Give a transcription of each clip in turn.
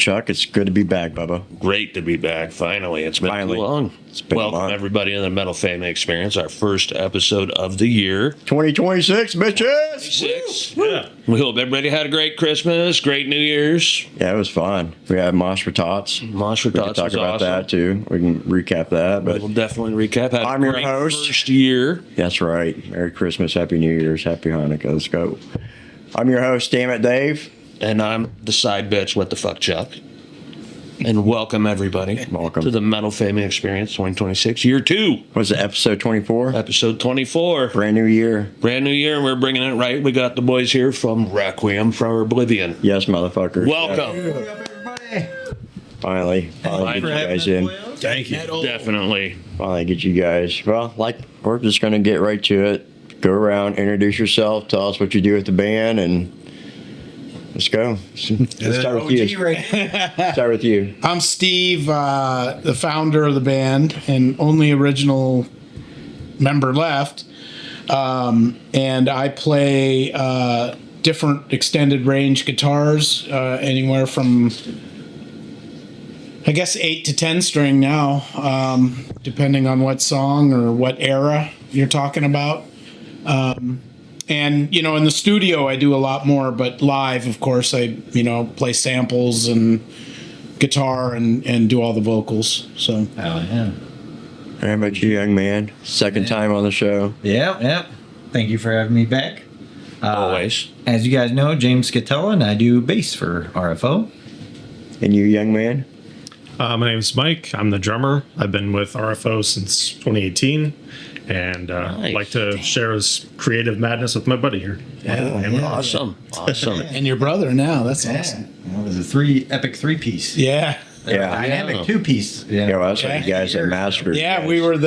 Chuck, it's good to be back, Bubba. Great to be back, finally. It's been too long. Welcome, everybody, to the Metal Family Experience, our first episode of the year. 2026, bitches! 26. Yeah. We hope everybody had a great Christmas, great New Year's. Yeah, it was fun. We had Mosh for Tots. Mosh for We can Tots talk was about awesome. that, too. We can recap that. But We'll definitely recap. Had I'm a your great host. first year. That's right. Merry Christmas, Happy New Year's, Happy Hanukkah. Let's go. I'm your host, Damn It Dave. And I'm the side bitch, What the Fuck Chuck. And welcome, everybody. Welcome. To the Metal Family Experience 2026, year 2. Was it episode 24? Episode 24. Brand new year. Brand new year, and we're bringing it right. We got the boys here from Requiem from Oblivion. Yes, motherfucker. Welcome. Finally get you guys in. Thank you. Definitely. Finally get you guys. Well, we're just going to get right to it. Go around, introduce yourself, tell us what you do with the band, and let's go. Let's start with you. Start with you. I'm Steve, the founder of the band and only original member left. And I play different extended range guitars, anywhere from, I guess, 8 to 10 string now, depending on what song or what era you're talking about. And, in the studio I do a lot more, but live, of course, I, play samples and guitar and do all the vocals. So. Oh, yeah. How about you, young man? Second time on the show. Yep. Thank you for having me back. Always. As you guys know, James Scatella, and I do bass for RFO. And you, young man? My name's Mike. I'm the drummer. I've been with RFO since 2018, and Nice. like to share his creative madness with my buddy here. Awesome. And your brother now. That's awesome. It was a epic three-piece. Yeah. Yeah. Dynamic two-piece. Yeah, well, that's what you guys at Massacre. Yeah, we were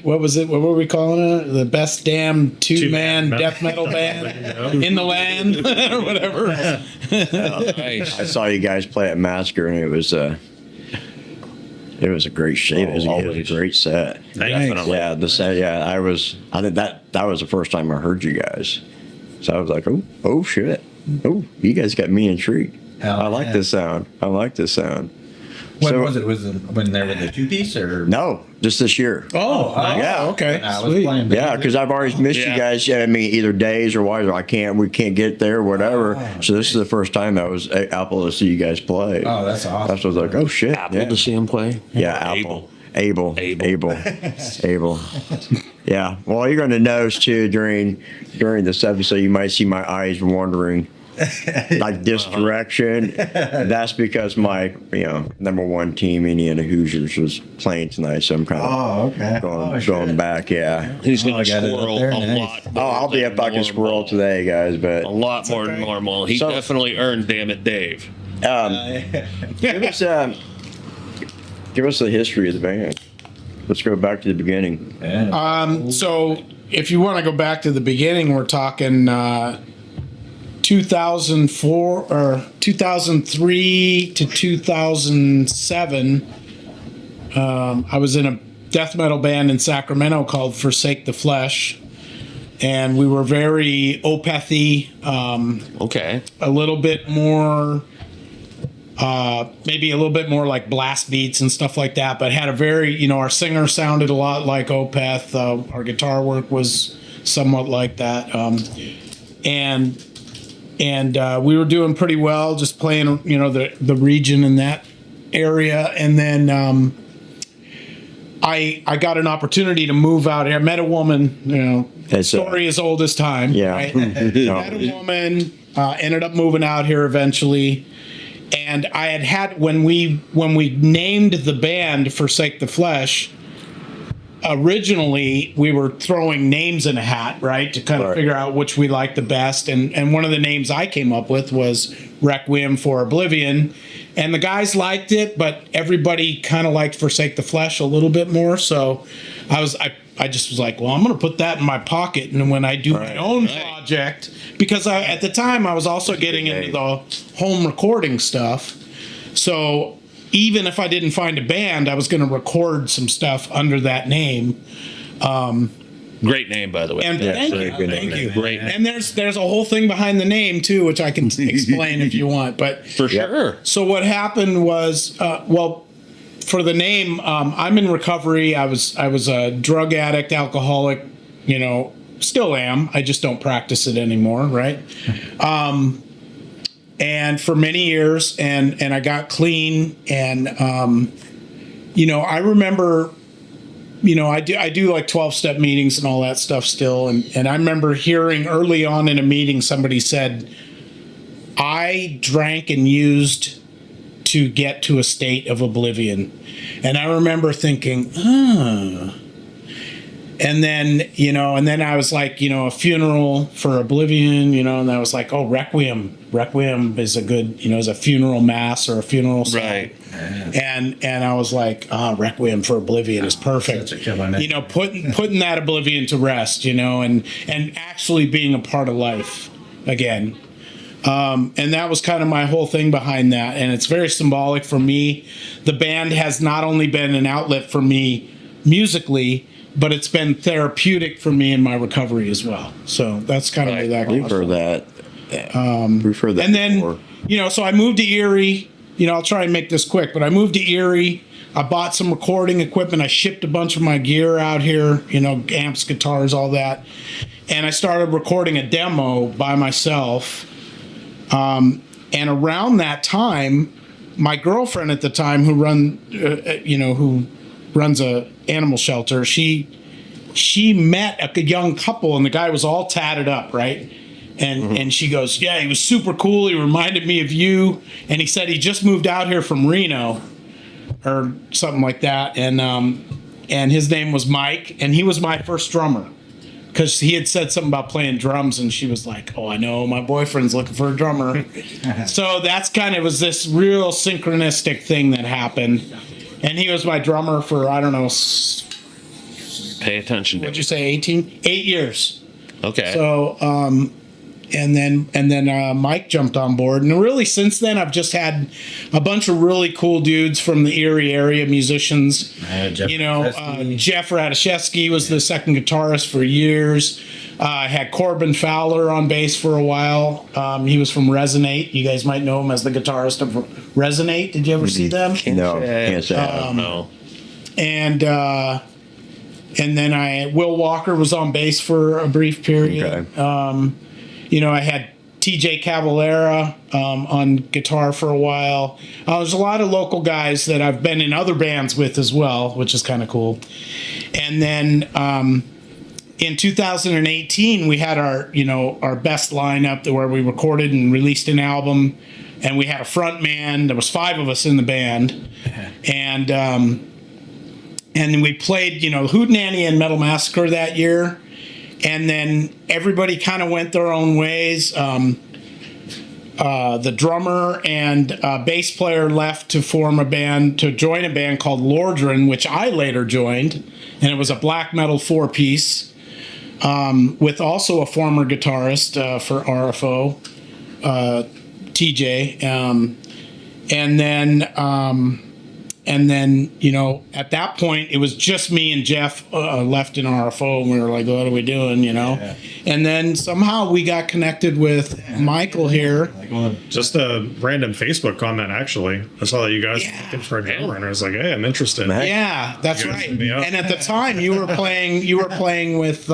what were we calling it? The best damn two-man Two-man death metal band in the land or whatever. Nice. I saw you guys play at Massacre, and it was a great shape. It was a great set. Definitely. Yeah, the set. Yeah, I think that was the first time I heard you guys. So I was like, oh shit. Oh, you guys got me intrigued. I like this sound. When was it? Was it when they were the two-piece or? No, just this year. Oh, yeah. Okay. I was Sweet. playing Yeah, because I've always missed you Yeah. guys. Yeah, I mean, either days or why we can't get there, whatever. So this is the first time I was at Apple to see you guys play. Oh, that's awesome. That's what I was like, oh shit. Apple yeah. to see him play? Yeah, Able. Abel. Yeah. Well, you're going to notice too during this episode, you might see my eyes wandering like this direction. That's because my number one team, Indiana Hoosiers, was playing tonight, so I'm kind of going back. Yeah. He's going I to got it squirrel up there, a nice. lot. Oh, I'll be up like a squirrel today, guys. But A lot more than normal. He So- definitely earned Damn It Dave. give us the history of the band. Let's go back to the beginning. So if you want to go back to the beginning, we're talking 2004 or 2003 to 2007. I was in a death metal band in Sacramento called Forsake the Flesh, and we were very Opethy, Okay. a little bit more, maybe a little bit more like blast beats and stuff like that, but had a very, our singer sounded a lot like Opeth. Our guitar work was somewhat like that. And we were doing pretty well, just playing, the region in that area. And then I got an opportunity to move out here. I met a woman, story as old as time. Yeah. Right? Met a woman, ended up moving out here eventually. And I had when we named the band Forsake the Flesh, originally we were throwing names in a hat, right, to kind of figure out which we liked the best. And one of the names I came up with was Requiem for Oblivion. And the guys liked it, but everybody kind of liked Forsake the Flesh a little bit more. So I just was like, well, I'm going to put that in my pocket. And when I do my own project, because at the time I was also getting into the home recording stuff. So even if I didn't find a band, I was going to record some stuff under that name. Great name, by the way. And Yeah, thank very you, good thank name. you. Great. And there's a whole thing behind the name too, which I can explain if you want. But For sure. so what happened was, for the name, I'm in recovery. I was a drug addict, alcoholic. Still am. I just don't practice it anymore, right? And for many years, and I got clean, and I remember. I do like 12-step meetings and all that stuff still. And I remember hearing early on in a meeting, somebody said, I drank and used to get to a state of oblivion. And I remember thinking, And then I was like, a funeral for Oblivion, and I was like, oh, Requiem. Requiem is a good, is a funeral mass or a funeral song. Right. And I was like, Requiem for Oblivion is perfect. Such a killer name. Putting that Oblivion to rest, and actually being a part of life again. And that was kind of my whole thing behind that. And it's very symbolic for me. The band has not only been an outlet for me musically, but it's been therapeutic for me in my recovery as well. So that's kind of where that We've comes heard from. that. We've heard that And then, before. so I moved to Erie. I'll try and make this quick, but I moved to Erie. I bought some recording equipment. I shipped a bunch of my gear out here, amps, guitars, all that. And I started recording a demo by myself. And around that time, my girlfriend at the time, who runs a animal shelter, she met a young couple, and the guy was all tatted up, right? And she goes, yeah, he was super cool. He reminded me of you. And he said he just moved out here from Reno or something like that. And his name was Mike, and he was my first drummer. Because he had said something about playing drums, and she was like, oh, I know, my boyfriend's looking for a drummer. So that's was this real synchronistic thing that happened. And he was my drummer for, I don't know, Pay attention to what'd you say, 8 years. Okay. So, and then Mike jumped on board. And really, since then, I've just had a bunch of really cool dudes from the Erie area, musicians. Jeff Jeff Radishevsky was the second guitarist for years. I had Corbin Fowler on bass for a while. He was from Resonate. You guys might know him as the guitarist of Resonate. Did you ever see them? No, can't say I don't No. And then Will Walker was on bass for a brief period. Okay. I had TJ Cavalera on guitar for a while. There's a lot of local guys that I've been in other bands with as well, which is kind of cool. And then in 2018, we had our best lineup where we recorded and released an album, and we had a front man. There was 5 of us in the band, and then we played Hootenanny and Metal Massacre that year. And then everybody kind of went their own ways. The drummer and bass player left to join a band called Lordran, which I later joined. And it was a black metal 4-piece with also a former guitarist for RFO, TJ. And then, at that point, it was just me and Jeff left in RFO, and we were like, what are we doing, Yeah. And then somehow we got connected with Michael here. Just a random Facebook comment, actually. I saw that you guys were looking for a drummer, and I was like, hey, I'm interested. Yeah, that's You guys right. hit me up. And at the time, you were playing with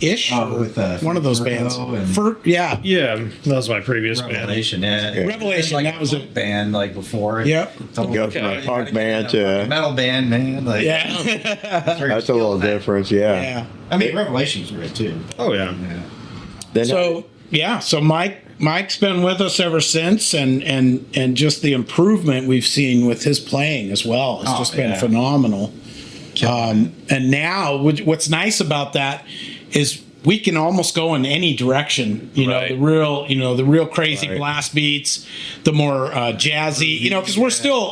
Ish, with one of those bands. Yeah. Yeah, that was my previous band. Revelation, yeah. Revelation, Like that was a band like before. Yep. Go from a punk band to metal band, man. Like, Yeah. that's a little difference, yeah. Yeah. I mean, Revelation's great too. Oh, yeah. Then So Mike's been with us ever since, and just the improvement we've seen with his playing as well has just been phenomenal. And now what's nice about that is we can almost go in any direction. Right. The real crazy blast beats, the more jazzy. Because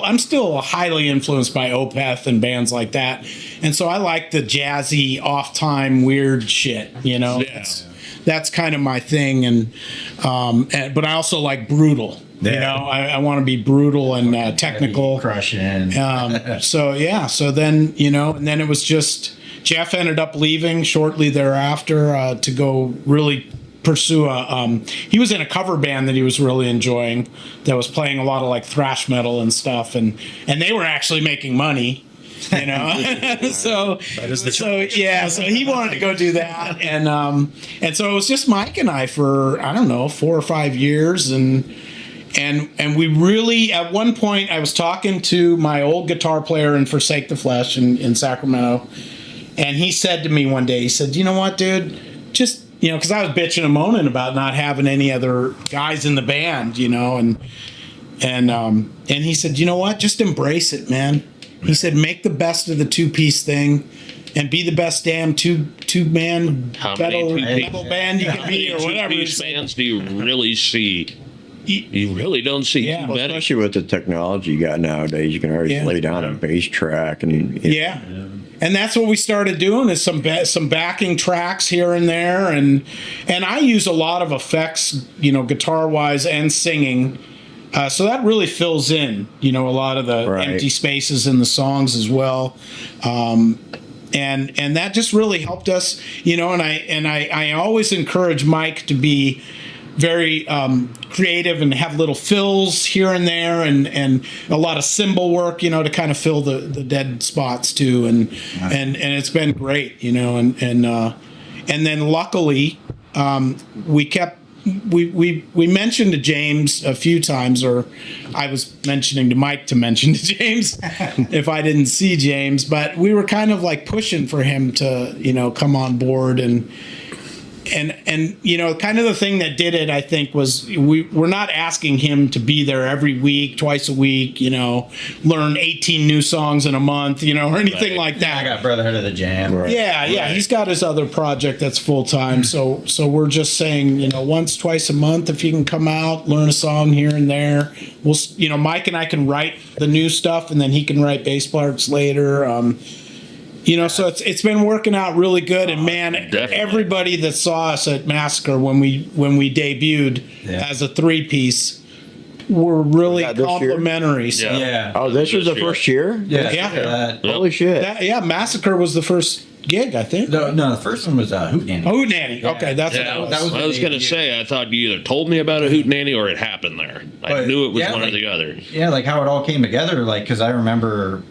I'm still highly influenced by Opeth and bands like that, and so I like the jazzy, off-time, weird shit. That's kind of my thing, but I also like brutal. Yeah. I want to be brutal and technical. Crushing. So then and then it was just Jeff ended up leaving shortly thereafter to go really pursue he was in a cover band that he was really enjoying that was playing a lot of like thrash metal and stuff, and they were actually making money, you know. so he wanted to go do that, and so it was just Mike and I for, I don't know, 4 or 5 years, and we really, at one point I was talking to my old guitar player in Forsake the Flesh in Sacramento, and he said to me one day, he said, you know what, dude, just, you know, because I was bitching and moaning about not having any other guys in the band, you know, and he said, you know what, just embrace it, man. He said, make the best of the 2-piece thing, and be the best damn two-man metal band you can be, or whatever. 2-piece bands do you really see? You really don't see too many. Especially with the technology you got nowadays, you can already lay down a bass track and and that's what we started doing, is some backing tracks here and there, and I use a lot of effects, you know, guitar wise and singing, so that really fills in, you know, a lot of the empty spaces in the songs as well, and that just really helped us, you know. And I always encourage Mike to be very creative and have little fills here and there, and a lot of cymbal work, you know, to kind of fill the dead spots too, and it's been great, you know, and then luckily we mentioned to James a few times, or I was mentioning to Mike to mention to James if I didn't see James, but we were kind of like pushing for him to, you know, come on board, and you know, kind of the thing that did it, I think, was we're not asking him to be there every week, twice a week, you know, learn 18 new songs in a month, you know, or anything like that. I got Brotherhood of the Jam. Yeah. He's got his other project that's full time. So we're just saying, you know, once, twice a month, if you can come out, learn a song here and there. We'll, you know, Mike and I can write the new stuff, and then he can write bass parts later. You know, so it's been working out really good, and man, everybody that saw us at Massacre when we debuted as a 3-piece were really complimentary. So. Yeah. Oh, this was the first year? Yeah. Holy shit. Massacre was the first gig, I think. No, the first one was Hootenanny. Hootenanny. Okay, that's what that was. I was going to say, I thought you either told me about a Hootenanny or it happened there. I knew it was one or the other. Yeah, like how it all came together, like, because I remember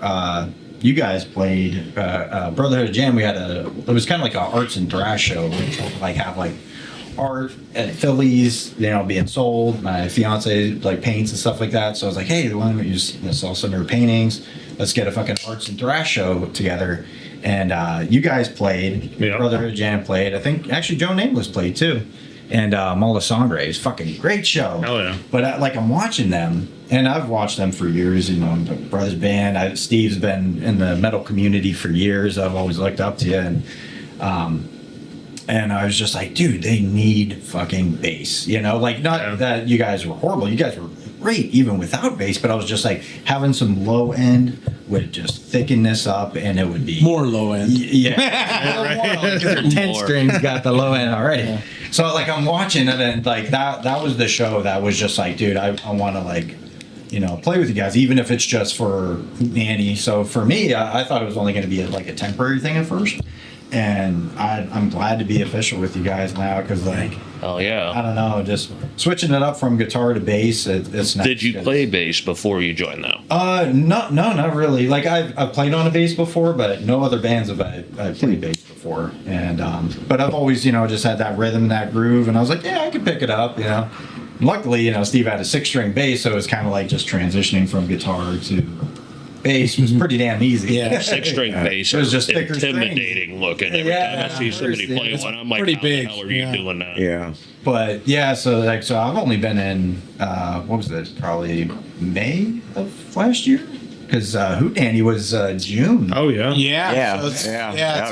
you guys played Brotherhood of Jam. We had it was kind of like an arts and thrash show. We'd like have like art at Phillies, you know, being sold. My fiance like paints and stuff like that. So I was like, hey, why don't we just sell some of her paintings? Let's get a fucking arts and thrash show together. And you guys played. Brotherhood of Jam played. I think actually Joe Nameless played too. And Mola Sangre's fucking great show. Oh yeah. But like I'm watching them, and I've watched them for years. You know, Brothers Band. Steve's been in the metal community for years. I've always looked up to you, and I was just like, dude, they need fucking bass. You know, like not that you guys were horrible. You guys were great even without bass. But I was just like, having some low end would just thicken this up, and it would be more low end. Because their 10 strings got the low end already. Yeah. So like I'm watching it, and like that was the show that was just like, dude, I want to like, you know, play with you guys, even if it's just for Hootenanny. So for me, I thought it was only going to be like a temporary thing at first. And I'm glad to be official with you guys now, because like, oh yeah, I don't know, just switching it up from guitar to bass. It's nice. Did you play bass before you joined though? No, not really. Like I've played on a bass before, but no other bands have I played bass before. And but I've always, you know, just had that rhythm, that groove, and I was like, yeah, I could pick it up, you know. Luckily, you know, Steve had a 6-string bass, so it was kind of like just transitioning from guitar to bass was pretty damn easy. Yeah, 6-string bass it was just intimidating looking. Every time I see somebody play one, I'm like, pretty how big. the hell are you doing that? Yeah. But yeah, so I've only been in what was it? Probably May of last year, because Hootenanny was June. Oh yeah. Yeah. Oh, It's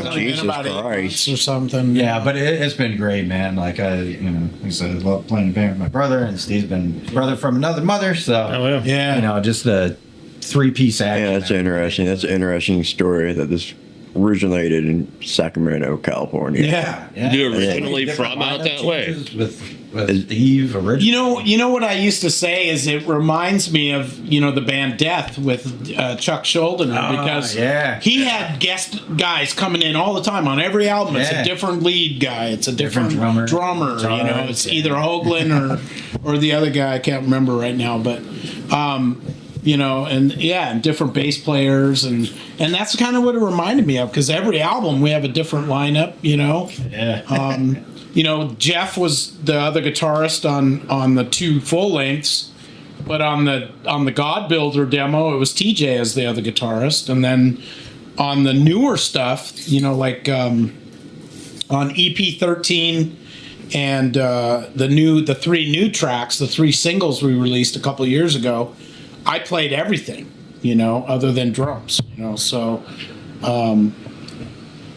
only been about 8 Christ. months or something. Yeah, but it's been great, man. Like like I said, I love playing a band with my brother, and Steve's been brother from another mother. So Oh yeah. you know, just the 3-piece action. Yeah, that's interesting. That's an interesting story that this originated in Sacramento, California. Yeah. You're originally from out that way. With Steve originally. You know what I used to say is it reminds me of the band Death with Chuck Schuldiner, because he had guest guys coming in all the time on every album. It's a different lead guy. It's a different drummer. It's either Hoagland or the other guy. I can't remember right now, but. And different bass players, and that's kind of what it reminded me of, because every album we have a different lineup. Jeff was the other guitarist on the 2 full lengths, but on the God Builder demo it was TJ as the other guitarist, and then on the newer stuff, like on EP 13 and the 3 new tracks, the 3 singles we released a couple years ago, I played everything, other than drums, so,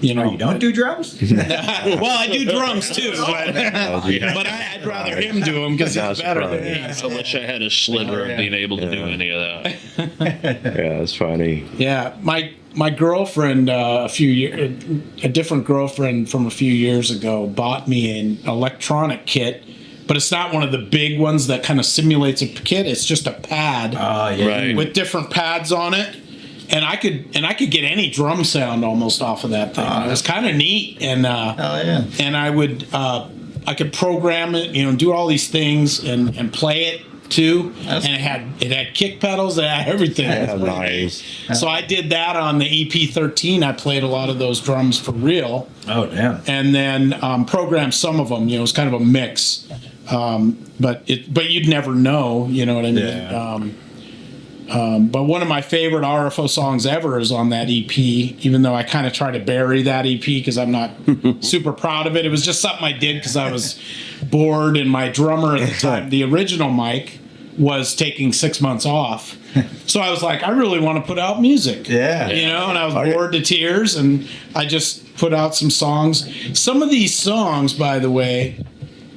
you don't do drums? Well, I do drums too, but I'd rather him do them because he's better than me. I wish I had a sliver of being able to do any of that. Yeah, that's funny. Yeah, my girlfriend, a different girlfriend from a few years ago, bought me an electronic kit. But it's not one of the big ones that kind of simulates a kit. It's just a pad with different pads on it, and I could get any drum sound almost off of that thing. It was kind of neat, and and I could program it, do all these things and play it too. And it had kick pedals, it had everything. Nice. So I did that on the EP 13. I played a lot of those drums for real. Oh damn! And then programmed some of them. It was kind of a mix. But you'd never know, you know what I mean? Yeah. But one of my favorite RFO songs ever is on that EP, even though I kind of try to bury that EP because I'm not super proud of it. It was just something I did because I was bored, and my drummer at the time, the original Mike, was taking 6 months off. So I was like, I really want to put out music. Yeah. And I was bored to tears, and I just put out some songs. Some of these songs, by the way,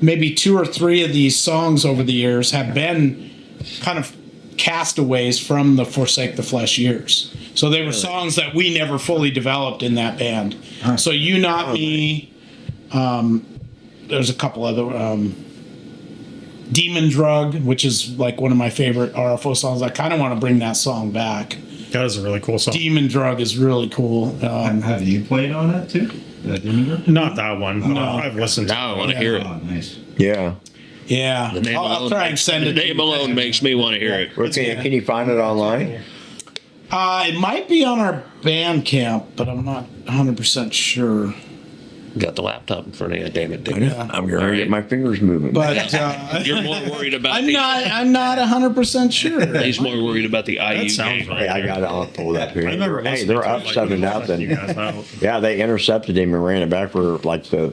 maybe 2 or 3 of these songs over the years have been kind of castaways from the Forsake the Flesh years. So they were songs that we never fully developed in that band. So You Not Me, there's a couple other, Demon Drug, which is like one of my favorite RFO songs. I kind of want to bring that song back. That is a really cool song. Demon Drug is really cool. Have you played on it too? Not that one. But I've listened to it. Now I want to hear it. Oh, nice. Yeah. Yeah. I'll try and send it. The name alone makes me want to hear it. Can you find it online? It might be on our Bandcamp, but I'm not 100% sure. Got the laptop in front of you, damn it, dude. I'm going to get my fingers moving. But You're more worried about I'm not 100% sure. He's more worried about the IU sounds game. right. Hey, I got it all pulled up here. Hey, They're up 7-0. Yeah, they intercepted him and ran it back for like the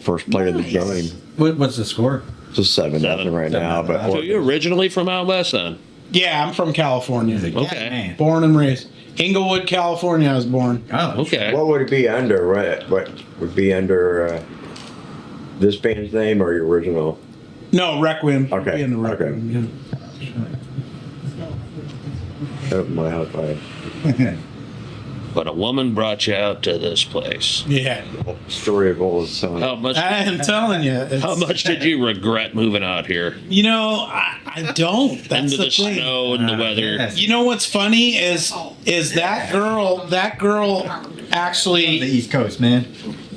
first play of the game. What's the score? It's just 7-0 right now. But So you're originally from out west, then? Yeah, I'm from California. Okay. Born and raised. Inglewood, California, I was born. Oh, Okay. what would it be under? What would be under this band's name or your original? No, Requiem. Okay, Be in the Requiem. My house fire. But a woman brought you out to this place. Yeah. Story of old son. How much? I am telling you. How much did you regret moving out here? I don't. That's Into the thing. snow and the weather. yes. You know what's funny is that girl actually, The East Coast, man.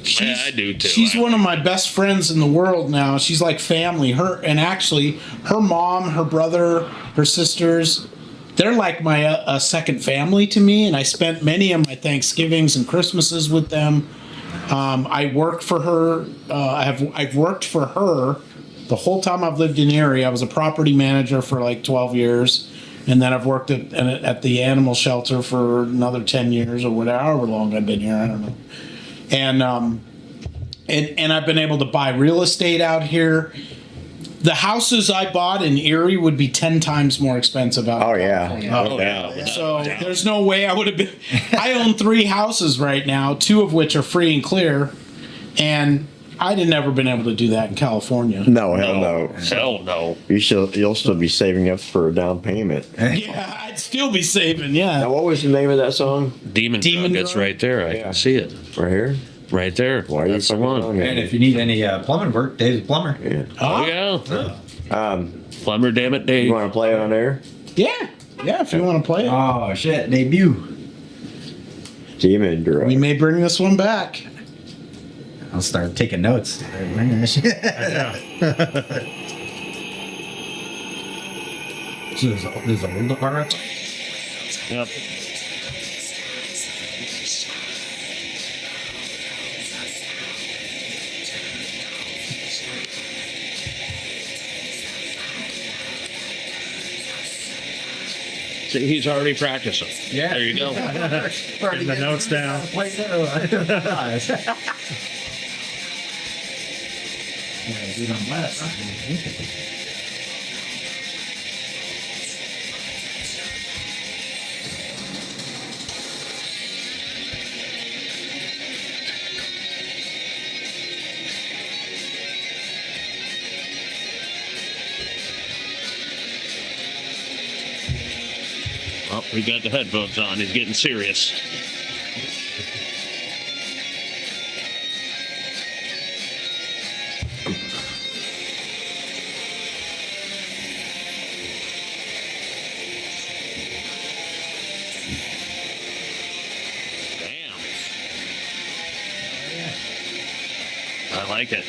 Yeah, I do too. she's one of my best friends in the world now. She's like family. Her mom, her brother, her sisters, they're like my second family to me, and I spent many of my Thanksgivings and Christmases with them. I worked for her. I've worked for her the whole time I've lived in Erie. I was a property manager for like 12 years, and then I've worked at the animal shelter for another 10 years or whatever, however long I've been here. I don't know. And I've been able to buy real estate out here. The houses I bought in Erie would be 10 times more expensive out here. Oh, yeah. So there's no way I would have been. I own 3 houses right now, 2 of which are free and clear, and I'd have never been able to do that in California. No, hell no. Hell no. You'll still be saving up for a down payment. Yeah, I'd still be saving. Yeah. Now, what was the name of that song? Demon Demon Drug. It's Drug? right there. I Yeah. can see it. Right here. Right there. Why are you That's the fucking one. on And it? if you need any plumbing work, Dave's plumber. Yeah. Oh, yeah. Plumber, damn it, Dave. You want to play it on there? Yeah. Yeah, if you want to play it. Oh shit, debut. Demon Drug. We may bring this one back. I'll start taking notes. This is a old part. Yep. See, he's already practicing. Yeah. There you go. Getting the notes down. Oh, we got the headphones on. He's getting serious. Damn. I like it.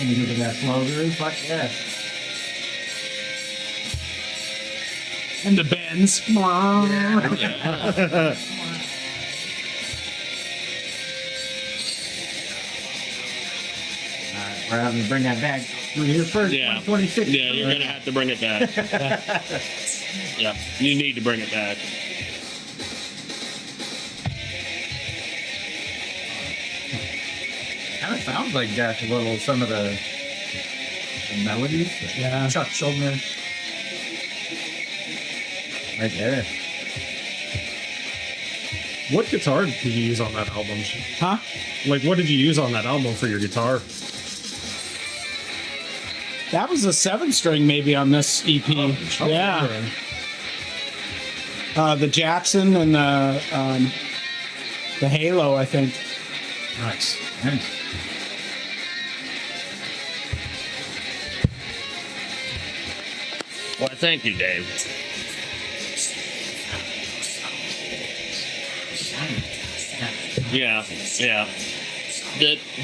Look at that slow groove. Fuck yeah. And the bends. We're having to bring that back. We're here first. Yeah. 26. Yeah, you're going to have to bring it back. Yeah, you need to bring it back. Kind of sounds like Josh a little. Some of the melodies. Yeah. Chuck Schuldner. Right there. What guitar did you use on that album? Huh? Like, what did you use on that album for your guitar? That was a 7-string maybe on this EP. Yeah. The Jackson and the Halo, I think. Nice. Nice. Well, thank you, Dave. Yeah, yeah.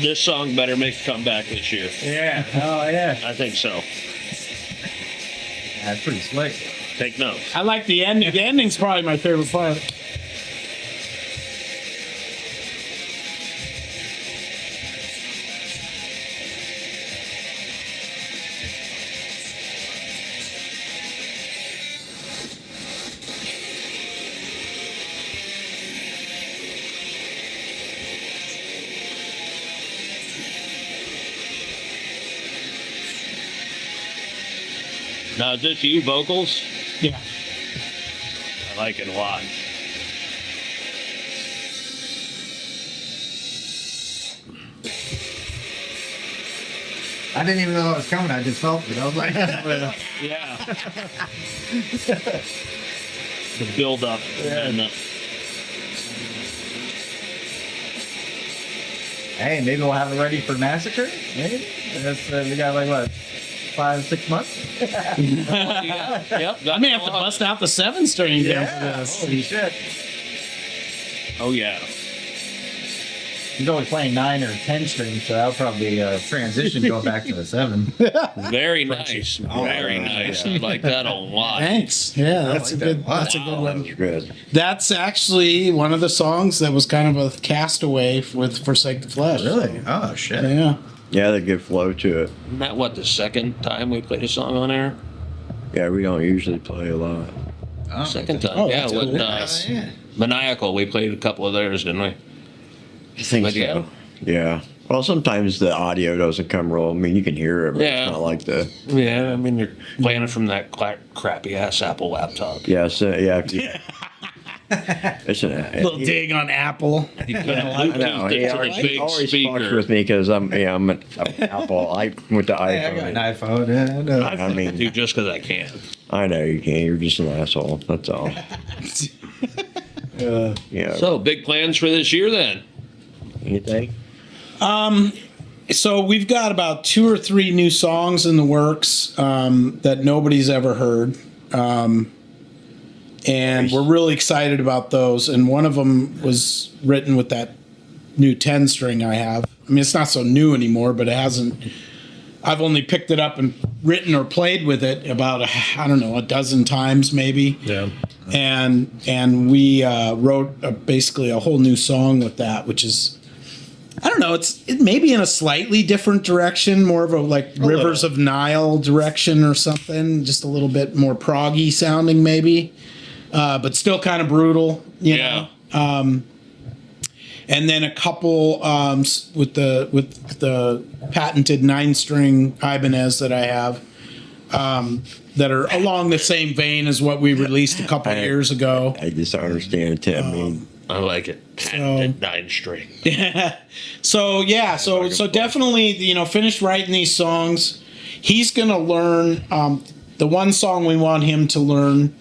This song better make a comeback this year. Yeah. Oh yeah. I think so. That's pretty slick. Take notes. I like the ending. The ending's probably my favorite part. Now, is this you vocals? Yeah. I like it a lot. I didn't even know it was coming. I just felt it. I was like, Yeah. The build up. And hey, maybe we'll have it ready for Massacre. Maybe that's, we got like what, 5-6 months. yep. I may have to bust out the 7-string again for this. Holy shit. Oh, yeah. He's always playing 9 or 10 strings, so that'll probably transition going back to the 7. Very nice. Very nice. I like that a lot. Thanks. Yeah, that's like a good. that. Wow. That's a good one. That's good. That's actually one of the songs that was kind of a castaway with Forsake the Flesh. Really? Oh shit. Yeah. Yeah, they good flow to it. Isn't that what, the second time we played a song on air? Yeah, we don't usually play a lot. Oh, Second time. Oh, Yeah, that's with cool. yeah. Maniacal. We played a couple of theirs, didn't we? I think But so. yeah. Yeah. Well, sometimes the audio doesn't come real. I mean, you can hear it, but Yeah. it's not like the. Yeah, I mean, you're playing it from that crappy ass Apple laptop. Yeah, so, yeah. It's an. Little dig on Apple. You couldn't I know. Bluetooth He it to always, the he big always fucks speaker. with me because I'm an Apple. I with the Hey, I got an iPhone. iPhone. Yeah, no. I mean, Dude, just because I can. I know you can't. You're just an asshole. That's all. Yeah. So, big plans for this year then? Anything? So we've got about 2 or 3 new songs in the works that nobody's ever heard. And we're really excited about those. And one of them was written with that new 10 string I have. I mean, it's not so new anymore, but it hasn't. I've only picked it up and written or played with it about, I don't know, a dozen times maybe. Yeah. And we wrote basically a whole new song with that, which is, I don't know, it may be in a slightly different direction, more of a like Rivers of Nile direction or something, just a little bit more proggy sounding maybe, but still kind of brutal, you know. And then a couple with the patented 9-string Ibanez that I have that are along the same vein as what we released a couple years ago. I just don't understand it. I mean, I like it. Patented 9-string. So definitely, finish writing these songs. He's gonna learn the one song we want him to learn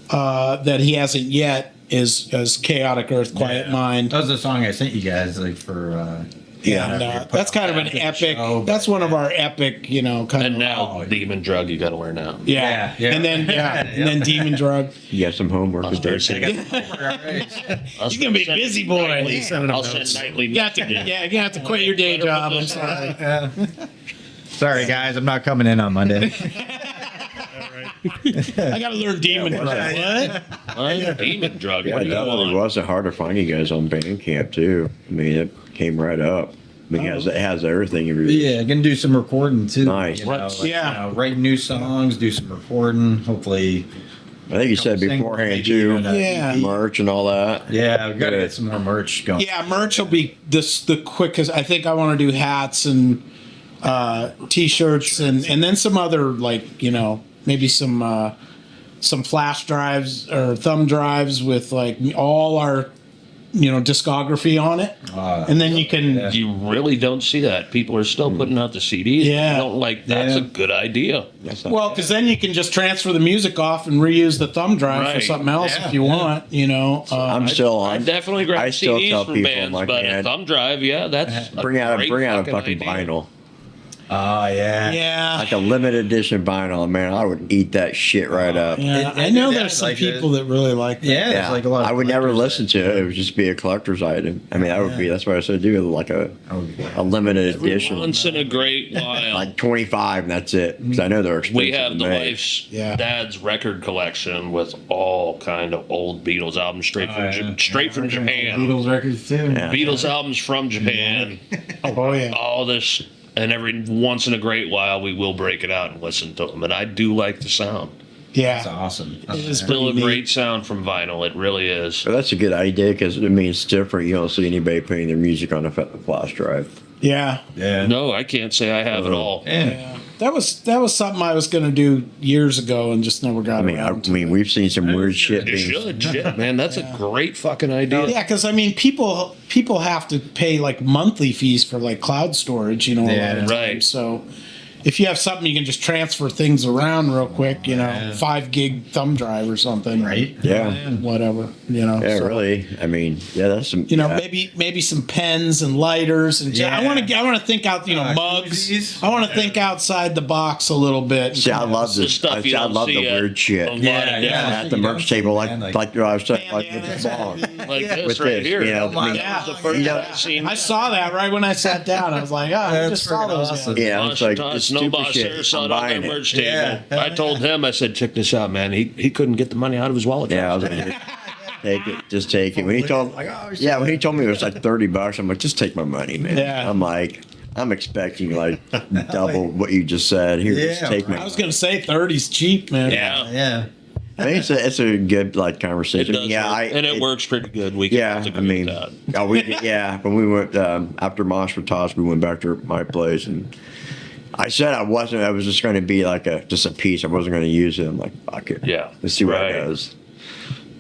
that he hasn't yet is Chaotic Earth, Quiet Mind. That was the song I sent you guys, like for. And that's kind of an epic. That's one of our epic, kind And of. now, Demon Drug, you got to learn now. Yeah. And then Demon Drug. you got some homework to do. You're gonna be a busy boy. I'll send nightly. You have to quit your day job. I'm sorry. Sorry, guys, I'm not coming in on Monday. I gotta learn Demon Drug. What? Demon Drug. Yeah, What it do you definitely want? wasn't hard to find you guys on Bandcamp too. I mean, it came right up. I mean, it has everything. Yeah, gonna do some recording too. Nice. Write new songs, do some recording. Hopefully, I think you said beforehand too. Yeah. Merch and all that. yeah, we gotta get some more merch going. Yeah, merch will be the quickest. I think I want to do hats and t-shirts and then some other maybe some flash drives or thumb drives with like all our discography on it, and then you can. You really don't see that. People are still putting out the CDs. Yeah. I don't like that's a good idea. Well, because then you can just transfer the music off and reuse the thumb drive for Right. something else if you want. I'm still on. I definitely grab I still CDs tell from people, bands, like, but a man, thumb drive, that's bring out a fucking idea. vinyl, Oh yeah. Yeah. like a limited edition vinyl. Man, I would eat that shit right up. Yeah, I It- know it- there's some like people that really like that. Yeah, Yeah, it's like a lot. Of I would never collectors listen to it. It would just be a collector's item. I mean, that would be. That's what I said. Do like a limited edition, Once in a great while. like 25, and that's it. Because I know they're expensive. We have to the make. wife's Yeah. dad's record collection with all kind of old Beatles albums straight from Japan. Beatles records too. Yeah. Beatles albums from Japan. Oh yeah. All this, and every once in a great while we will break it out and listen to them. And I do like the sound. That's Yeah. awesome. It is Still a pretty great neat. sound from vinyl. It really is. But that's a good idea because it means different. You don't see anybody putting their music on a flash drive. Yeah. Yeah. No, I can't say I have it all. Yeah. That was something I was going to do years ago and just never got I mean, around to. we've seen some weird shit. You being- should, shit, man. That's a great fucking idea. Yeah, because I mean, people have to pay like monthly fees for like cloud storage, a lot Yeah, of times. right. So if you have something you can just transfer things around real quick, 5 gig thumb drive or something, Right. Yeah. Whatever, Yeah, so, really. I mean, yeah, that's some. yeah. maybe some pens and lighters and Yeah. I want to think out, mugs. koozies. I want to think outside the box a little bit. See, I love The this. stuff you I don't love the see at weird shit. a lot of Yeah, different- At the You merch don't table, see, man, like I was saying, like with the Bandanas. song. like this With right this, here. I mean, Yeah. That was the first time I've seen. I saw that right when I sat down. I was like, I That's just saw freaking those. awesome. yeah, it's like Toss, it's no stupid boss shit. here, saw I'm it on their buying it. merch table. Yeah. I told him, I said, check this out, man. He couldn't get the money out of his wallet. Yeah, I was like, take it, just take it. When he told, when he told me it was like $30, I'm like, just take my money, man. Yeah. I'm like, I'm expecting like double what you just said. Here, just Yeah, take I my. was gonna say 30's cheap, man. Yeah. Yeah. I think it's a good like It conversation. does work, and it works pretty good. We can Yeah, have to I agree mean, with that. when we went after Mosh for Toss, we went back to my place, and I said I wasn't. I was just going to be like just a piece. I wasn't going to use it. I'm like, fuck it. Yeah. Let's see what Right. it does.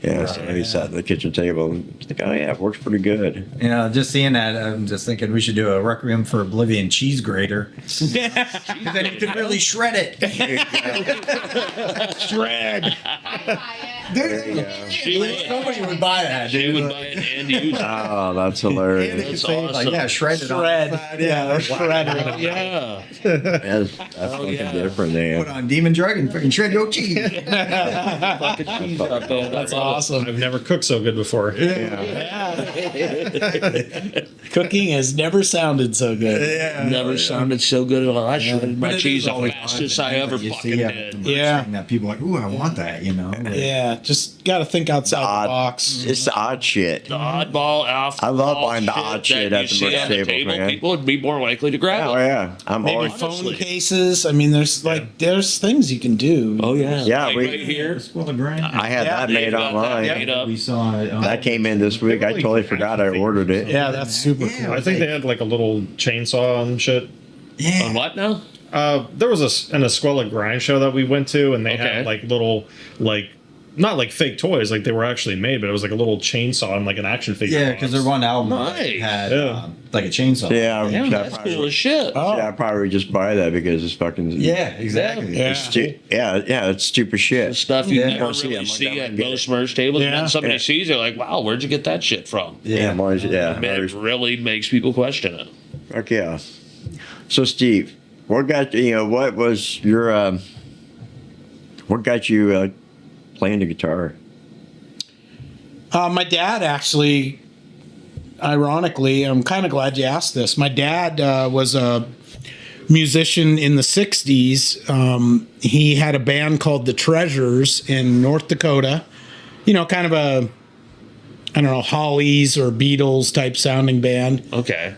Yeah, so he sat at the kitchen table and was like, oh yeah, it works pretty good. You know, just seeing that, I'm just thinking we should do a Requiem for Oblivion cheese grater. Then you could really shred it. Shred. She would. Somebody would buy that. She would buy it and use it. Oh, that's hilarious. That's Like, awesome. yeah, shred it. Shred. On the side. Yeah, shred it. Yeah. That's fucking yeah. different, Put man. on Demon Dragon, freaking shred your cheese. That's awesome. I've never cooked so good before. Cooking has never sounded so good. Never sounded so good at all. I shredded my But it cheese is the always fastest fun. I ever You fucking see, did. Yeah. That people are like, ooh, I want that, you know? Yeah, just got to think outside the box. It's the odd shit. The oddball off. I love buying the odd that shit you at the see merch on the table, table. man. People would be more likely to grab Oh it. yeah, I'm Maybe always. phone Honestly. cases. I mean, there's things you can do. Oh yeah. Yeah, Like we- right here. I had that They've made got that online. made up. We saw it. That came in this week. I totally forgot I ordered it. Yeah, that's super cool. I think they had like a little chainsaw and shit. On what now? There was an Escuela grind show that we went to, and they Okay. had like little, like, not like fake toys, like they were actually made, but it was like a little chainsaw and like an action figure. Yeah, because their one album Nice. had Yeah. like a chainsaw. Yeah, Damn, I that's probably, cool as shit. yeah, I probably would just buy that because it's fucking. Yeah, exactly. Yeah. Yeah, it's stupid The shit. stuff you Yeah. never I'm really like, see I'm at gonna get most it. merch tables. And Yeah. then somebody Yeah. sees it like, wow, where'd you get that shit from? Yeah, mine's, yeah. It really makes people question it. Fuck yeah. So Steve, what got what was your what got you playing the guitar? My dad actually, ironically, I'm kind of glad you asked this. My dad was a musician in the 60s. He had a band called The Treasures in North Dakota. You know, kind of a, I don't know, Hollies or Beatles type sounding band. Okay.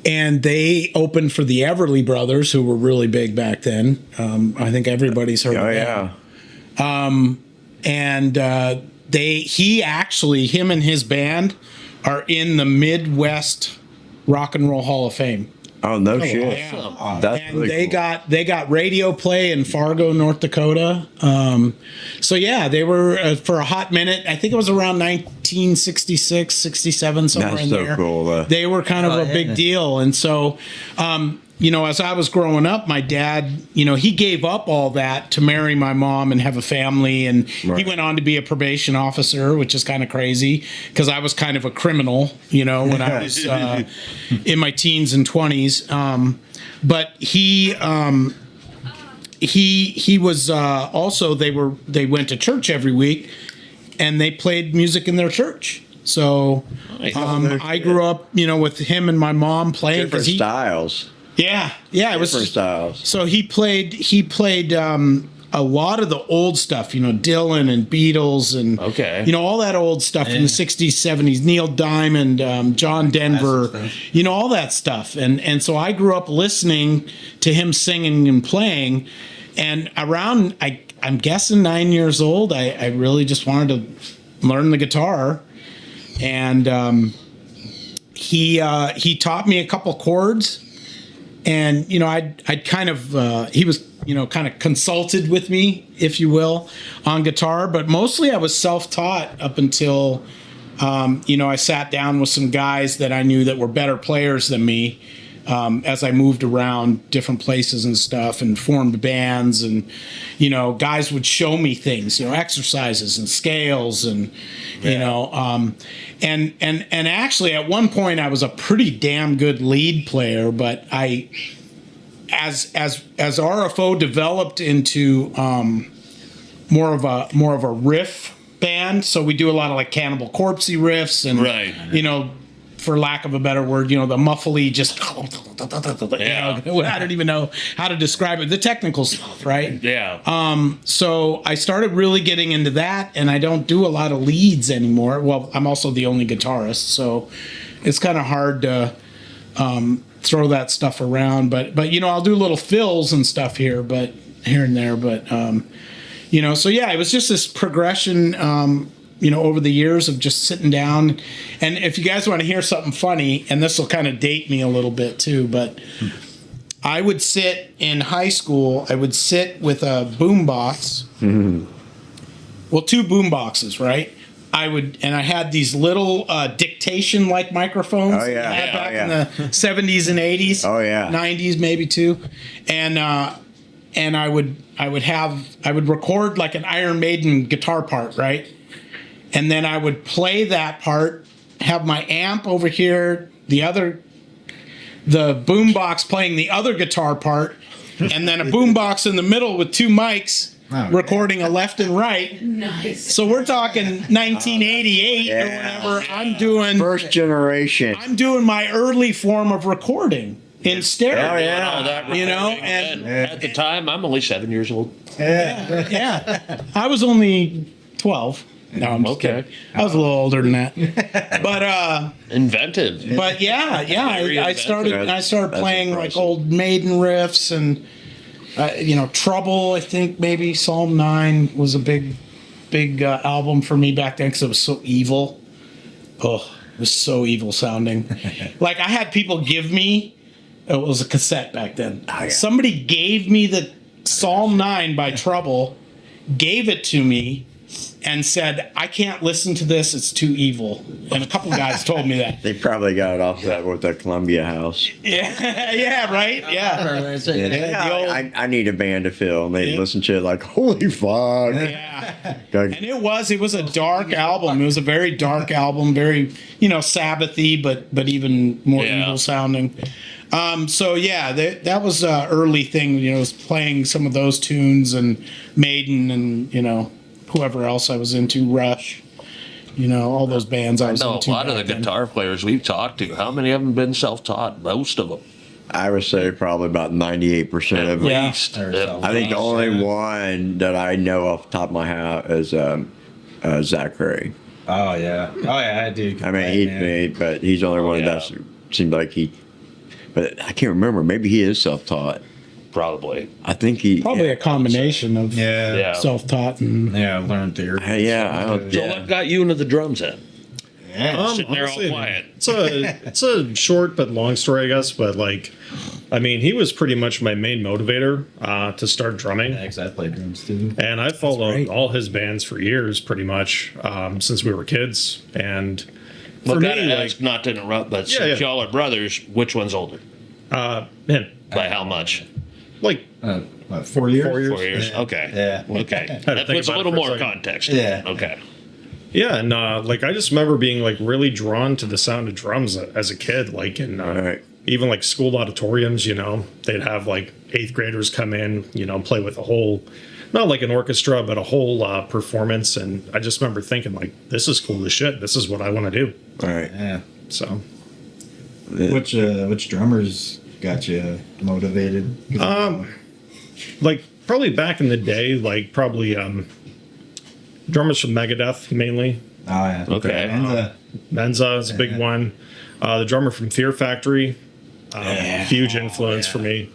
And they opened for the Everly Brothers, who were really big back then. I think everybody's heard Oh of them. yeah. And him and his band are in the Midwest Rock and Roll Hall of Fame. Oh no shit. Yeah. That's And really they cool. got radio play in Fargo, North Dakota. So yeah, they were for a hot minute. I think it was around 1966, 67, somewhere That's in so there. cool. They were kind of a big deal, and so. As I was growing up, my dad, he gave up all that to marry my mom and have a family. And he Right. went on to be a probation officer, which is kind of crazy because I was kind of a criminal, when I was in my teens and 20s. But he was also, they went to church every week and they played music in their church. So Nice. I grew up, with him and my mom playing. different styles. Yeah, it was Different styles. So he played a lot of the old stuff, Dylan and Beatles and Okay. all that old stuff in the 60s, 70s, Neil Diamond, John Denver, all that stuff. And so I grew up listening to him singing and playing, and around I'm guessing 9 years old, I really just wanted to learn the guitar, and he taught me a couple chords. And I'd kind of he was kind of consulted with me, if you will, on guitar, but mostly I was self-taught up until I sat down with some guys that I knew that were better players than me as I moved around different places and stuff and formed bands, and guys would show me things, exercises and scales and and actually at one point I was a pretty damn good lead player, but as RFO developed into more of a riff band, so we do a lot of like Cannibal Corpsey riffs and Right. for lack of a better word, the muffly just Yeah. I don't even know how to describe it, the technical stuff, right? Yeah. So I started really getting into that, and I don't do a lot of leads anymore. Well, I'm also the only guitarist, so it's kind of hard to throw that stuff around. But I'll do little fills and stuff here. But here and there, but so yeah, it was just this progression, over the years of just sitting down. And if you guys want to hear something funny, and this will kind of date me a little bit too, but I would sit in high school. I would sit with a boombox. Well, 2 boomboxes, right? I had these little dictation-like microphones. Oh, yeah. I had back in the 70s and 80s. Oh, yeah. 90s maybe too, and I would record like an Iron Maiden guitar part, right? And then I would play that part, have my amp over here, the boombox playing the other guitar part, and then a boombox in the middle with 2 mics. Recording a left and right. Nice. So we're talking 1988 or whatever. I'm doing First generation. I'm doing my early form of recording in stereo. Oh, yeah. All that and at the time, I'm only 7 years old. yeah, I was only 12. No, I'm just kidding. I was a little older than that. But Inventive. but yeah, I started playing like old Maiden riffs and Trouble. I think maybe Psalm 9 was a big album for me back then because it was so evil. Oh, it was so evil sounding. Like I had people give me, it was a cassette back then. Oh, yeah. Somebody gave me the Psalm 9 by Trouble, gave it to me, and said, I can't listen to this, it's too evil. And a couple guys told me that. They probably got it off that with the Columbia House. Yeah, right? Yeah. I need a band to fill. And they listen to it like, holy fuck. Yeah. And it was a dark album. It was a very dark album, very, Sabbathy, but even more evil sounding. That was an early thing, was playing some of those tunes and Maiden and, whoever else I was into, Rush, all those bands I was into. A lot of the guitar players we've talked to, how many of them been self-taught? Most of them. I would say probably about 98% of them. Yeah. I think the only one that I know off the top of my head is Zachary. Oh yeah, I do. I mean, but he's the only one that seemed like but I can't remember. Maybe he is self-taught. Probably. I think he probably a combination of self-taught and learned theory. So what got you into the drums then? Sitting there all honestly, quiet. It's a short but long story, I guess. But he was pretty much my main motivator to start drumming. Yeah, because I played drums too. And I followed all his bands for years, pretty much, since we were kids. And for me, not to interrupt, but since y'all are brothers, which one's older? Him. By how much? 4 years? 4 years. Yeah. Okay. Yeah. Okay. That puts a little more context. Yeah. Okay. Yeah, and I just remember being really drawn to the sound of drums as a kid, even school auditoriums. They'd have 8th graders come in, play with a whole, not like an orchestra, but a whole performance. And I just remember thinking this is cool as shit. This is what I want to do. All right. Yeah. So, which drummers got you motivated? Probably back in the day, probably drummers from Megadeth mainly. Oh yeah. Okay. Menza is a big one. The drummer from Fear Factory, huge influence for me.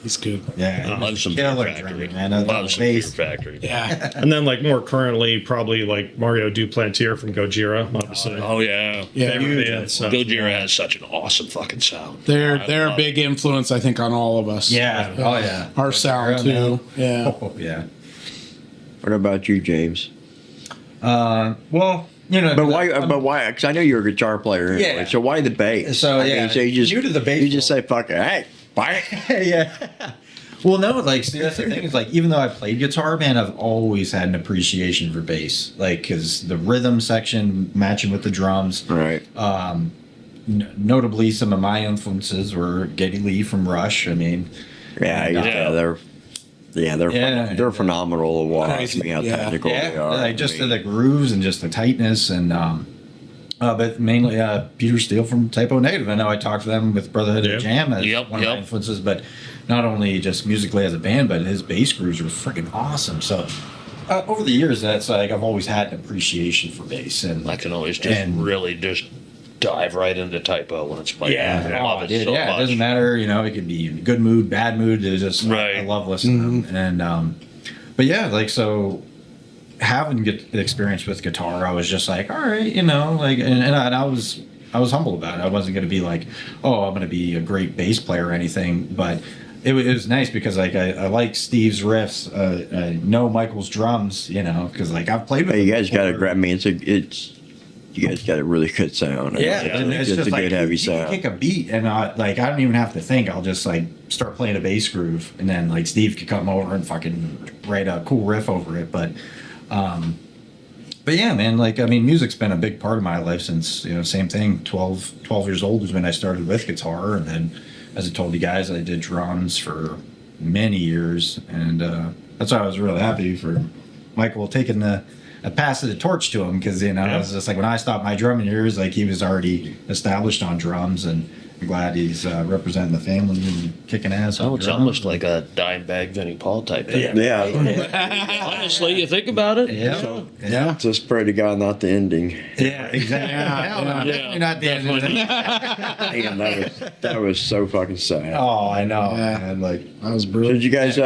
he's good. Yeah. I love some Killer Fear Factory. drummer, man. Love some Fear Factory. Yeah. And then more currently, probably Mario Duplantier from Gojira, obviously. Oh yeah. Yeah. Favorite band, so. Gojira has such an awesome fucking sound. They're I a love big influence, I think, on all of us. Yeah. Oh yeah. Our sound too. Yeah. Oh yeah. What about you, James? Well, you know, But why? Because I know you're a guitar player anyway. Yeah. So why the bass? So, I mean, yeah, so you just new to the bass You just world. say fuck it. Hey, buy it. yeah. Well, no, see, that's the thing is, even though I played guitar, man, I've always had an appreciation for bass, because the rhythm section matching with the drums. Right. Notably, some of my influences were Geddy Lee from Rush. I mean, they're phenomenal to watch. Crazy. I mean, how Yeah. technical they are. just the grooves and just the tightness and. But mainly Peter Steele from Typo Negative. I know I talked to them with Brotherhood of Jam as one of my influences, but not only just musically as a band, but his bass grooves were freaking awesome. So over the years, that's I've always had an appreciation for bass, and I can always just really just dive right into typo when it's playing. I love it so It much. doesn't matter. It could be in good mood, bad mood. It's just Right. I love listening to them. And but yeah, like so having the experience with guitar, I was just like, all right, like, and I was humble about it. I wasn't going to be like, oh, I'm going to be a great bass player or anything, but it was nice because like I like Steve's riffs. I know Michael's drums, because like I've played with. Hey, you guys got to grab me. You guys got a really good sound. And it's just a like, good heavy you sound. kick a beat, and I don't even have to think. I'll just like start playing a bass groove, and then like Steve could come over and fucking write a cool riff over it. But yeah, man, like I mean, music's been a big part of my life since same thing. 12 years old is when I started with guitar, and then as I told you guys, I did drums for many years, and that's why I was really happy for Michael taking passing the torch to him, because I was just like, when I stopped my drumming years, like he was already established on drums, and I'm glad he's representing the family and kicking ass. Oh, on it's drums. almost like a dime bag Vinnie Paul type thing. Yeah. Honestly, you think about it. Yeah. Just pray to God, not the ending. Yeah, exactly. Hell no, definitely not the end of the Damn, that was so fucking sad. Oh, I know. Man. Like, That was So brutal. did you guys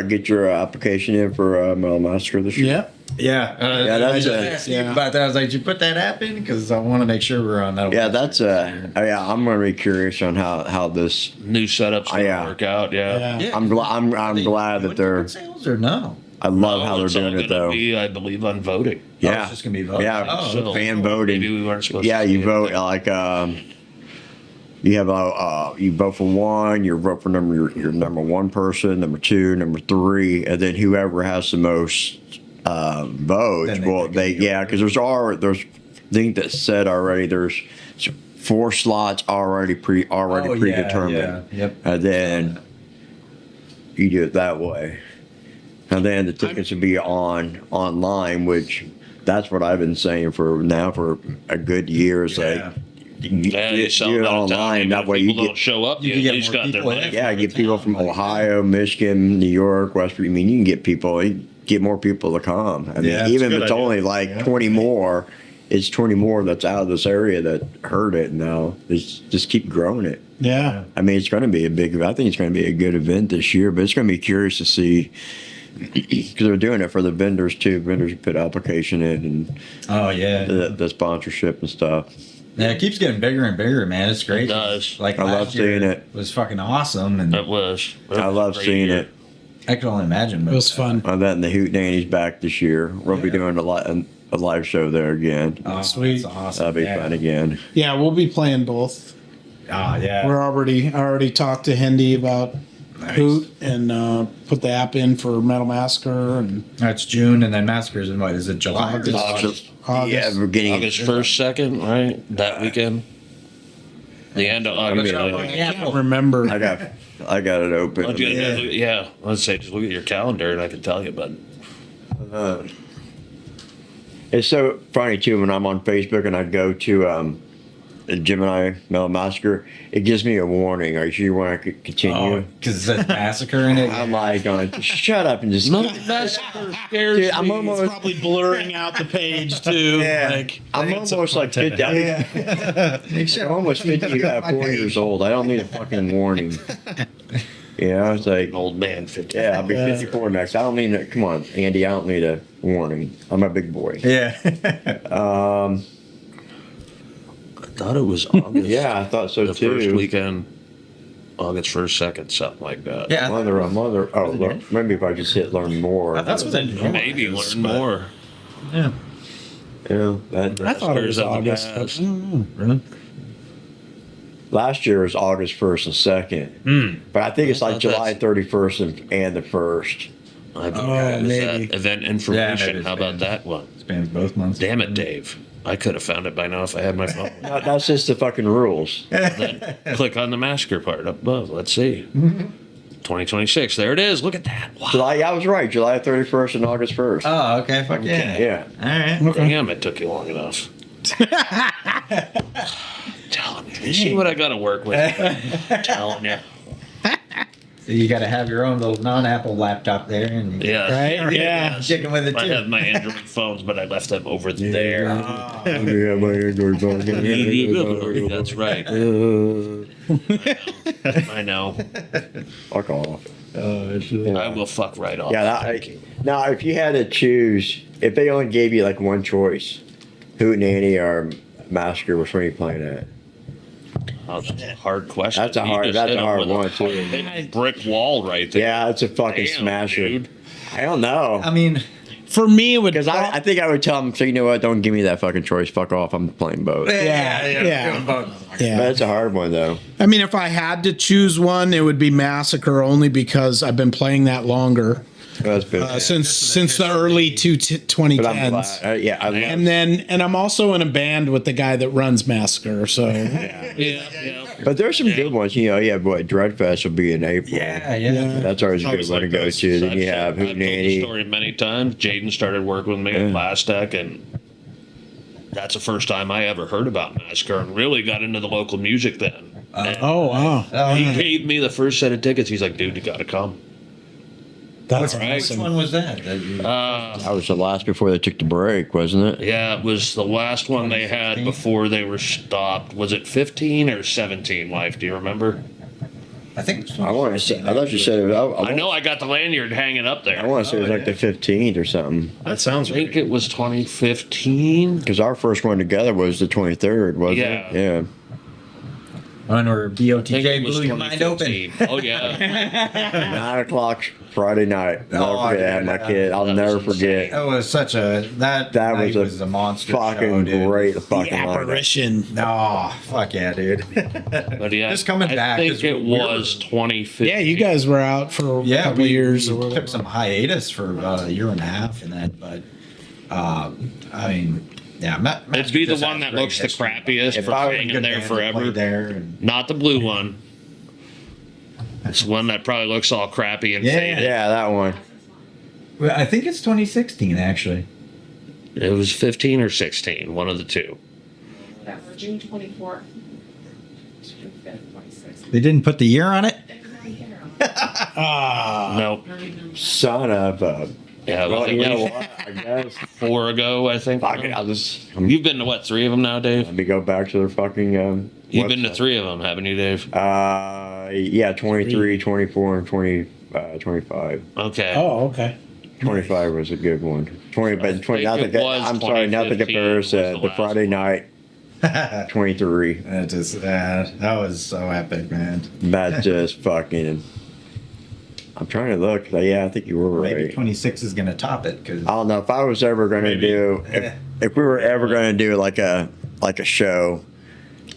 get your application in for Metal Massacre this year? Yeah. yeah, that's I asked you about that. I was like, did you put that app in? Because I want to make sure we're on that. Yeah, that's I'm gonna be curious on how this. New setups gonna work out. Yeah. I'm glad that they're. sales or no. I love how they're It's all doing it gonna though. be, I believe, on voting. Yeah, it's just gonna be voting. Yeah, Oh, So, fan voting. Maybe we weren't supposed Yeah, to. you vote like you have you vote for one, you vote for your number one person, number two, number three, and then whoever has the most votes. Then they Well, pick because there's thing that said already there's 4 slots already predetermined. Yep. And then you do it that way. And then the tickets will be online, which that's what I've been saying for a good year. It's like You sell do it them out of town, online. even That if way people you don't get show up. you You can at get least more got their people money. in. yeah, get people from Ohio, Michigan, New York, West Virginia. I mean, you can get people. You get more people to come. I mean, Yeah, that's even a if good it's idea. only like 20 more, it's 20 more that's out of this area that heard it. Now just keep growing it. Yeah. I mean, it's going to be I think it's going to be a good event this year, but it's going to be curious to see because they're doing it for the vendors too. Vendors put application in and Oh yeah. the sponsorship and stuff. Yeah, it keeps getting bigger and bigger, man. It's great. It does. Like I last love year seeing it. was fucking awesome, and It was. I love Great seeing year. it. I can only imagine. But It was fun. On that, and the Hoot Nanny's back this year. We'll be doing a live show there again. Oh, Sweet. that's awesome. That'll be fun again. Yeah, we'll be playing both. Ah, yeah. I already talked to Hindi about Hoot and put the app in for Metal Massacre and That's June, and then Massacres in what is it? July? or August. August? Yeah, we're getting August 1st, 2nd, right? That weekend. The end of August. I can't remember. I got it open. Yeah, let's say just look at your calendar and I can tell you, but It's so funny too when I'm on Facebook and I go to Gemini Metal Massacre. It gives me a warning. Are you sure you want to continue? Because it says Massacre in it. I'm like, going, shut up and just. Massacre scares Dude, I'm me. almost. It's probably blurring out the page too. Yeah. Like, I'm almost like 50. I'm almost 54 years old. I don't need a fucking warning. Yeah, it's like, An old man, 50. yeah, I'll be 54 next. I don't need a, come on, Andy, I don't need a warning. I'm a big boy. Yeah. I thought it was August. Yeah, I thought so The too. first weekend, August 1st, 2nd, something like that. Yeah. Maybe if I just hit learn more. That's what they Maybe learn more. Yeah. Yeah, that, I thought it was Massacres of the August. But, past. I don't know. Really? last year was August 1st and 2nd. But I think it's like thought July that's- 31st and the 1st. I believe maybe. that event Yeah, information. maybe How about it's that one? Spans both months. Damn it, Dave. I could have found it by now if I had my phone. That's just the fucking rules. Then click on the massacre part up above. Let's see. 2026. There it is. Look at that. Wow. I was right. July 31st and August 1st. Oh, okay. Fuck yeah. Yeah. All right. Damn, it took you long enough. Telling you. You see what I got to work with? Telling you. You got to have your own little non-Apple laptop there, and Yeah. Right? Yeah. chicken with it I too. have my Android phones, but I left them over there. Yeah, my Android phone. That's right. I know. Fuck off. I will fuck right off. Yeah. Now, if you had to choose, if they only gave you like one choice, Hootenanny or Massacre, which one are you playing at? Oh, that's a hard question. That's a You hard- just that's hit a 'em hard with one, too. fucking brick wall right there. Yeah, it's a fucking Damn, smasher. dude. I don't know. I mean, For me, it would. Because I think I would tell them, so you know what, don't give me that fucking choice. Fuck off. I'm playing both. Yeah. But Yeah. it's a hard one, though. I mean, if I had to choose one, it would be Massacre, only because I've been playing that longer That's been, since the early but I'm 2010s. glad. Yeah, I love And I'm also in a band with the guy that runs Massacre, so Yeah. But there's some good ones. You know, you have what, Dreadfest will be in April. yeah. That's always a good Always one to like go those. to. Then you have I've told the Hootenanny. story many times. Jaden started working with me at Plastic, and that's the first time I ever heard about Massacre and really got into the local music then. And oh wow, he gave me the first set of tickets. He's like, dude, you got to come. that's All right. Which awesome. one was that? That you- That was the last before they took the break, wasn't it? Yeah, it was the last one they had 2015? before they were stopped. Was it 15 or 17, Life? Do you remember? I think. I want to say, I thought you said it. I know I got the lanyard hanging up there. I want to say it was like the 15th or something. That sounds I think right. it was 2015. Because our first one together was the 23rd, wasn't Yeah. it? Yeah. One where I think it BOTJ was blew your mind open. 2015. Oh, yeah. 9 o'clock Friday night. Never Oh, forget. I had my yeah. kid. I'll That never was forget. That was such a that That night was a monster fucking show, dude. great The fucking lineup. apparition. No, fuck yeah, dude. But yeah, Just coming back, I 'cause think it we were- was 2015. Yeah, you guys were out for a Yeah, couple we, years we or whatever. took some hiatus for about a year and a half, and then, but I mean, yeah, It'd be the one that looks the crappiest for hanging there forever. There and, Not the blue one. It's one that probably looks all crappy and Yeah. faded. Yeah, that one. well, I think it's 2016 actually. It was 15 or 16, one of the two. That were June 24th. June 5th, 26th. They didn't put the year on it. Nope. Son of a. Yeah, it was Well, at you know least what? I guess. 4 ago, I think. Fuck it. I'll just. You've been to what, 3 of them now, Dave? Let me go back to their fucking. You've been to website. 3 of them, haven't you, Dave? Yeah, 23, 24, and 25. Okay. Oh, okay. 25 was a good one. 20, but 20. I Nothing. think it was I'm sorry, nothing 2015 compares was to the the last Friday one. night. 23. That just that was so epic, man. That just fucking. I'm trying to look. Yeah, I think you were Maybe right. 26 is gonna top it because I don't know if I was ever going to do if we were ever going to do like a show.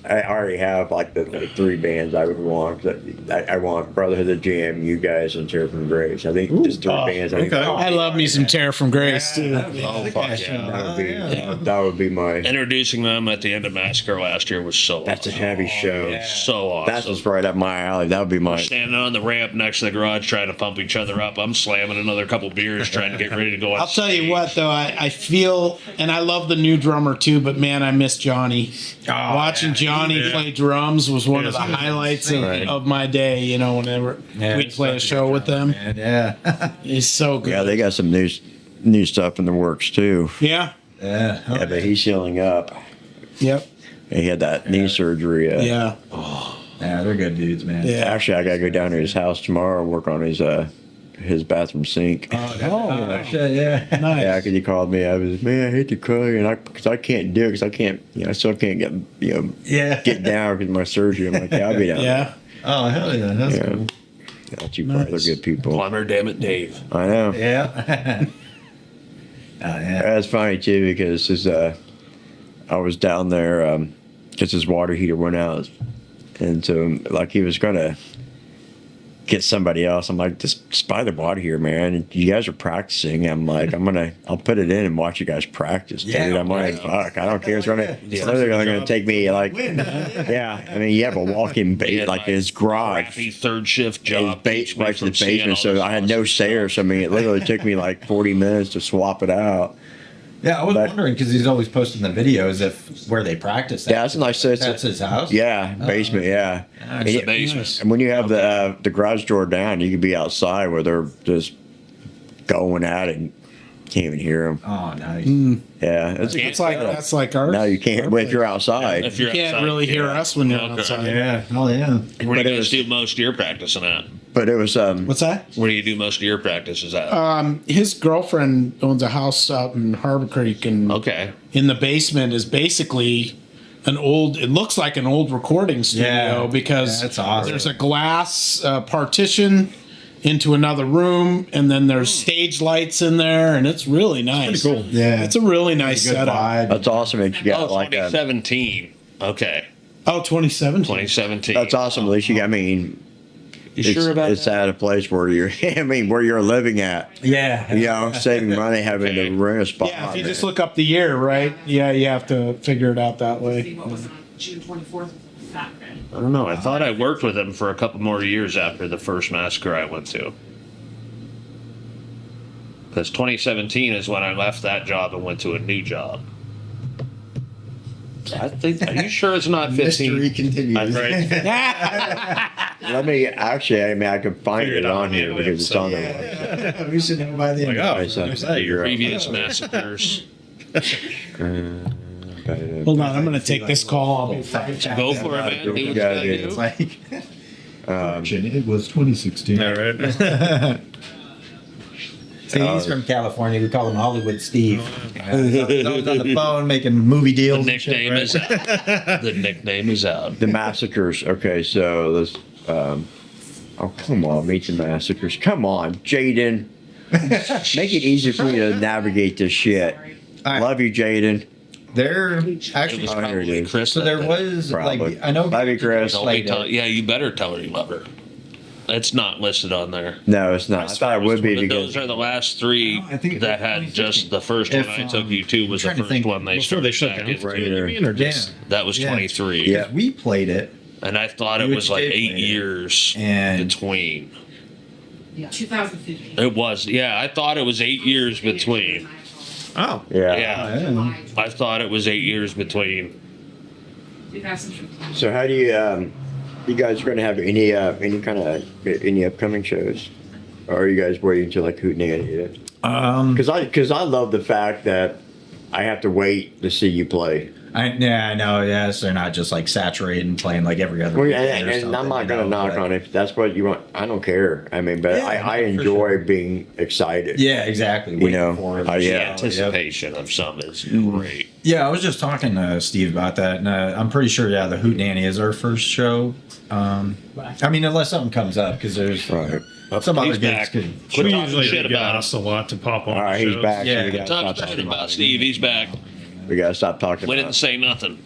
I already have like the 3 bands I would want. I want Brotherhood of Jam, you guys, and Terror from Grace. I think just 3 bands. I think okay. I love me some Terror from Grace too. Oh, fuck yeah. that would be my. Introducing them at the end of Massacre last year was so That's a awesome. heavy show. So awesome. That's just right up my alley. That would be my. Standing on the ramp next to the garage trying to pump each other up. I'm slamming another couple beers trying to get ready to go on I'll tell you stage. what, though, I feel, and I love the new drummer too, but man, I miss Johnny. Watching Johnny play drums was one of the highlights of my day. You know, whenever we'd play a show with them, And yeah, he's so good. Yeah, they got some new stuff in the works too. Yeah. yeah. Yeah, but he's healing up. Yep. He had that knee surgery. Yeah. Yeah, they're good dudes, man. Yeah. Actually, I gotta go down to his house tomorrow and work on his bathroom sink. Oh, shit, yeah. Nice. Yeah, because he called me. I was, man, I hate to call you, and because I can't do it, because I can't, I still can't get, Yeah. get down because of my surgery. I'm like, yeah, I'll be down. Yeah. Oh, hell yeah. That's Yeah. cool. Not too far. They're good people. Plumber, damn it, Dave. I know. Yeah. Yeah. That's funny too because I was down there because his water heater went out, and so like he was gonna get somebody else. I'm like, just buy the water heater, man. You guys are practicing. I'm like, I'll put it in and watch you guys practice, dude. Yeah, I'm like, fuck, I don't care. It's literally only gonna take me like, yeah. I mean, you have a walk-in He base had like my his garage. crappy third shift His job. base right to from the seeing basement, all so this I had no awesome stuff. stairs. I mean, it literally took me like 40 minutes to swap it out. Yeah, I was But- wondering because he's always posting the videos if where they practice. At. Yeah, that's nice. That's his house. Yeah, basement. Yeah. Nice. It's And a basement. And when you have the garage door down, you could be outside where they're just going at it. And can't even hear them. Oh, nice. Yeah, That's like ours. no, you can't. But if you're outside, If you're You can't outside, really hear yeah. us when you're Okay. outside. Yeah. Oh, yeah. Where do But you it guys was- do most of your practicing at? but it was What's that? Where do you do most of your practices at? His girlfriend owns a house out in Harbor Creek, and Okay. in the basement is basically an old. It looks like an old recording studio Yeah. because Yeah, that's awesome. there's a glass partition into another room, and then there's stage lights in there, and it's really nice. Pretty cool. Yeah. It's a really nice Good setup. vibe. that's awesome. And you got Oh, like a, 2017. Okay. Oh, 2017. 2017. that's awesome. At least you. I mean, You it's, sure about it's that? at a place where you're. I mean, where you're living at. Yeah. You know, saving money, having Okay. to rent a spot. Yeah, if you just look up the year, right? Yeah, you have to figure it out that See way. what was on June 24th, Saturday. I don't know. I thought I worked with him for a couple more years after the first massacre I went to. Because 2017 is when I left that job and went to a new job. I think. Are you sure it's not 15? Mystery continues. Right. Let me actually. I mean, I could find Figure it it out on here immediately, because it's so- on there. We should know by the Like, end. oh, Right, so- there's that. You're Previous massacres. Hold on, I'm going to take this call. I'll be Go for it, man. do what Do you what gotta you do. gotta Like, It was 2016. Yeah, right. see, he's from California. We call him Hollywood Steve. He's always on the phone making movie The deals. and shit, nickname right? is out. The nickname is out. The massacres. Okay, so this. Oh come on, meet the massacres. Come on, Jaden. Make it easy for me to navigate this shit. All right. Love you, Jaden. They're It actually. was Oh, here it probably is. Chris. So there was Probably. like I know. Love you, Chris. Don't Like, be tell- yeah, you better tell her you love her. It's not listed on there. No, it's not. I thought it would be But because those are the last three I think that had just the first If, one I took you to was the I'm trying to first think, one they Before they started shut back down, in. Right here. you mean, or just That was Yeah. 23. Yeah. we played it, And I thought it You was did like play 8 it. years and between. 2015. It was, yeah, I thought it was 8 years between. oh, yeah. Yeah, I thought it was 8 years between. 2015. So how do you guys going to have any kind of any upcoming shows, or are you guys waiting until like Hootenanny? Because I love the fact that I have to wait to see you play. I know. Yes, they're not just like saturated and playing like every other. Well, weekend or and something, I'm not you going to know, knock but- on it. If that's what you want. I don't care. I mean, but Yeah, I for enjoy sure. being excited. Yeah, exactly. You know, Waiting for it. yeah. The Yep. anticipation of some is great. Yeah, I was just talking to Steve about that, and I'm pretty sure. Yeah, the Hootenanny is our first show. I mean, unless something comes up, because there's Right. some other He's gigs back. could. Quit we talking usually shit get about him. asked a lot to pop on. All right, he's shows. back. Yeah. So we got to Talk stop shit talking about about Steve. He's back. We got to stop talking We about didn't say nothing.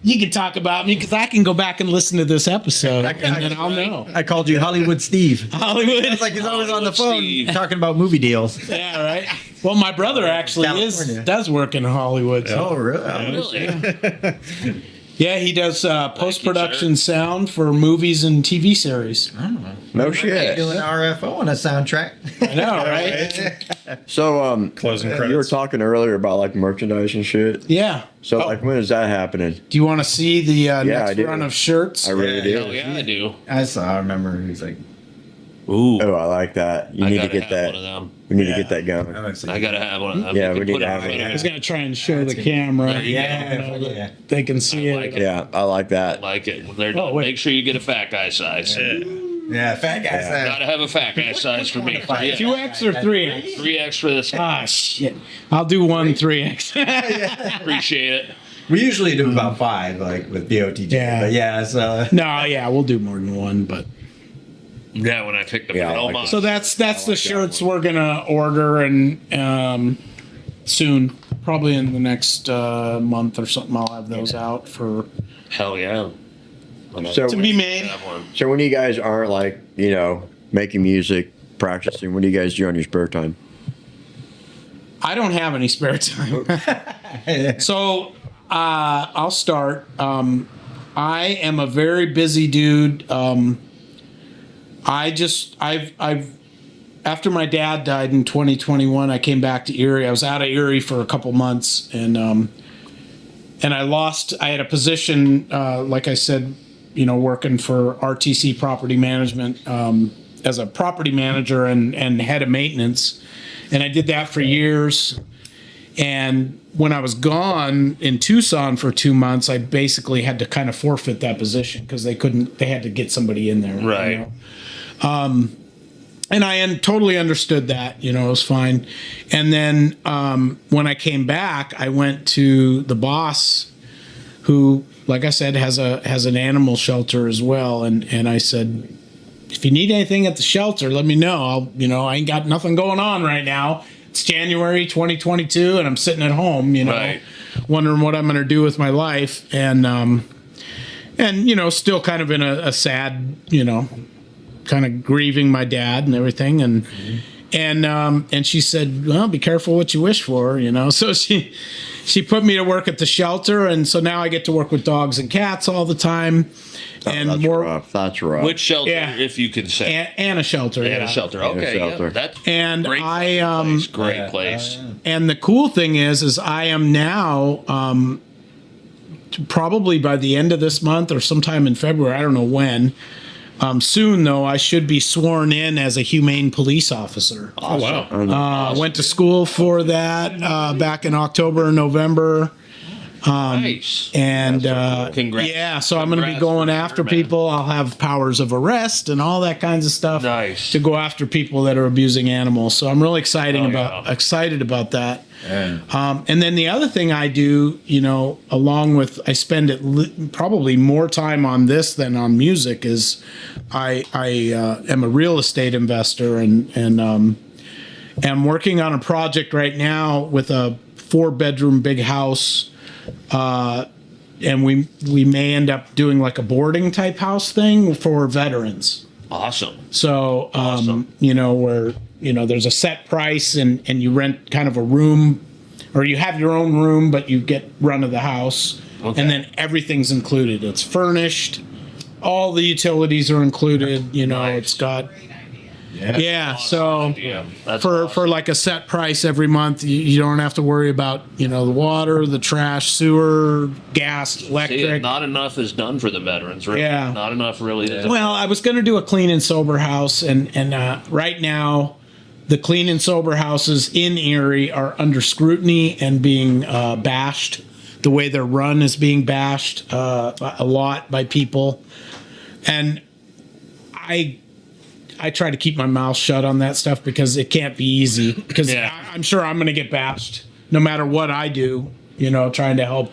You can talk about me because I can go back and listen to this episode, and then I'll know. I called you Hollywood Steve. Hollywood. It's like he's always on the Hollywood phone Steve. talking about movie deals. Yeah, right. Well, my brother actually California. does work in Hollywood. So. Oh, really? Really? Yeah, he does post production sound for movies and TV series. No shit. Doing RFO on a soundtrack. I know, right? So Closing you were credits. talking earlier about like merchandise and shit. Yeah. So Oh. like when is that happening? Do you want to see the I next do. run of shirts? I really Hell do. yeah, I do. I remember he's like, Ooh. Oh, I like that. You I need to gotta get have one of that. them. We need to get that going. I gotta have one of them. Yeah, You we can need put to it have in it. front I of was me. gonna try and show the camera. There you yeah. They can see I it. like it. Yeah, I like I that. like it. When they're Oh, done, wait. make sure you get a fat guy size. Yeah, fat guy. Gotta have a fat guy size for me. Yeah. 2X or 3X? 3X for this. Ah, shit. I'll do 3X. Appreciate it. We usually do about 5, like with BOTJ. Yeah. But yeah, so. No, yeah, we'll do more than one, but Yeah, when I picked them Yeah, I up. like Oh, my. so that's the shirts we're gonna order and soon, probably in the next month or something. I'll have those out for Hell yeah. So to be made. Have one. so when you guys aren't like making music, practicing, what do you guys do on your spare time? I don't have any spare time. So I'll start. I am a very busy dude. I've after my dad died in 2021, I came back to Erie. I was out of Erie for a couple months, and I had a position, like I said, working for RTC Property Management as a property manager and head of maintenance. And I did that for years. And when I was gone in Tucson for 2 months, I basically had to kind of forfeit that position because they had to get somebody in there. Right. And I totally understood that, it was fine. And then when I came back, I went to the boss who, like I said, has an animal shelter as well. And I said, if you need anything at the shelter, let me know. I ain't got nothing going on right now. It's January 2022 and I'm sitting at home, Right. wondering what I'm going to do with my life. And still kind of in a sad, kind of grieving my dad and everything. And she said, well, be careful what you wish for, So she put me to work at the shelter. And so now I get to work with dogs and cats all the time. And that's more rough. That's rough. Which shelter, Yeah. if you can say? and a shelter. And yeah. a shelter. Okay, shelter. yeah, that's And great. Great place. And the cool thing is I am now, probably by the end of this month or sometime in February, I don't know when. Soon though, I should be sworn in as a humane police officer. Oh wow. Went to school for that back in October and November. Nice. And Congrats. yeah, so I'm going to be Congrats going for after sure, man. people. I'll have powers of arrest and all that kinds of stuff. Nice. To go after people that are abusing animals. So I'm really excited yeah. about that. And then the other thing I do, along with I spend probably more time on this than on music is I am a real estate investor and am working on a project right now with a 4-bedroom big house. And we may end up doing like a boarding type house thing for veterans. Awesome. So, Awesome. where, there's a set price and you rent kind of a room or you have your own room, but you get run of the house Okay. and then everything's included. It's furnished. All the utilities are included, Nice. it's got, Yeah. yeah. So Yeah, that's for awesome. like a set price every month, you don't have to worry about, the water, the trash, sewer, gas, See, electric. not enough is done for the veterans, really. Yeah. Not enough really is. Well, I was going to do a clean and sober house, and right now, the clean and sober houses in Erie are under scrutiny and being bashed. The way they're run is being bashed a lot by people, and I try to keep my mouth shut on that stuff because it can't be easy. Because Yeah. I'm sure I'm going to get bashed no matter what I do. Trying to help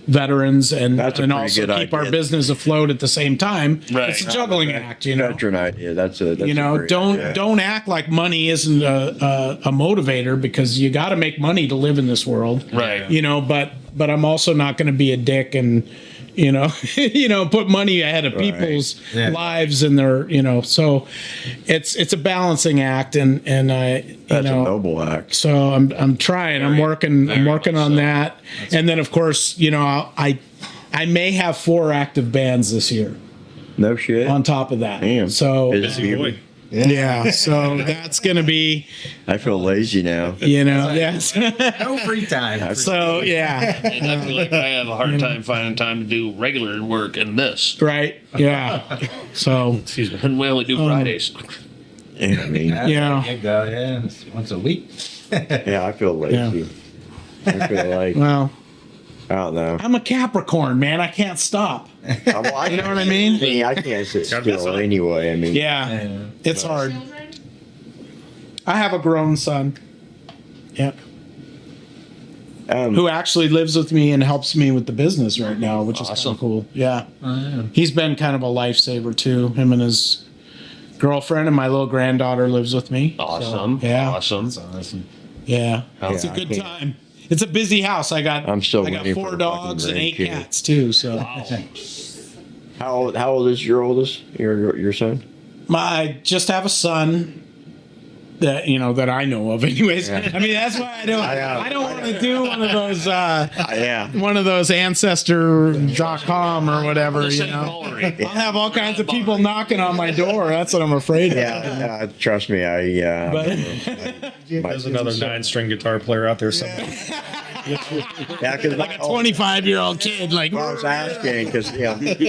veterans and That's a pretty also good keep our idea. business afloat at the same time. Right. It's a juggling act, Veteran idea. That's a great don't idea. don't act like money isn't a motivator because you got to make money to live in this world. Right. But I'm also not going to be a dick and put money ahead of people's lives and their so it's a balancing act and I That's a noble act. so I'm trying. I'm working much on so. that. And then of course, I may have 4 active bands this year No shit. on top of that. Damn. So Is it Busy boy. yeah, so that's going to be, I feel lazy now. yes. No free time. So yeah, And I feel like I have a hard time finding time to do regular work in this. right. Yeah. So Excuse me. And we only do Fridays. Yeah, I mean, Yeah. It's once a week. I feel lazy. I feel like well, I don't know. I'm a Capricorn, man. I can't stop. You know what I mean? I can't sit Gotta be still something. anyway. I mean, Yeah, it's hard. Children? I have a grown son. Yep. um, Who actually lives with me and helps me with the business right now, which is kind Awesome. of cool. Yeah. He's been kind of a lifesaver too. Him and his girlfriend and my little granddaughter lives with me. So, Awesome. yeah. Awesome. Awesome. Yeah. It's a Yeah, I good can't- time. It's a busy house. I'm still I got waiting 4 for a dogs fucking and 8 grandkid. cats too. So How old is your oldest? Your son? I just have a son, that that I know of. Anyways, I mean that's why I don't want to do one of those one of those ancestor.com or whatever. I'll have all kinds of people knocking on my door. That's what I'm afraid of. Yeah, trust me. There's another 9-string guitar player out there somewhere. Yeah, because Like a 25-year-old kid, like I was asking because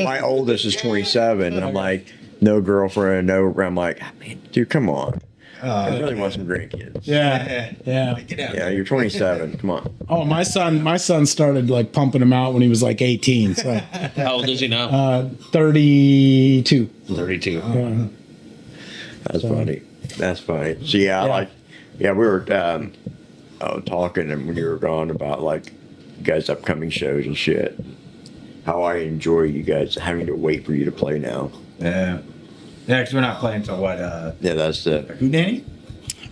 my oldest is 27, and I'm like, no girlfriend, no. I'm like, man, dude, come on. I really want some grandkids. yeah. Yeah, you're 27. Come on. Oh, my son started like pumping him out when he was like 18. So How old is he now? 32. 32. That's funny. That's funny. So we were talking and when you were gone about like you guys' upcoming shows and shit. How I enjoy you guys having to wait for you to play now. Yeah, because we're not playing till what? Yeah, that's it. Who, Danny?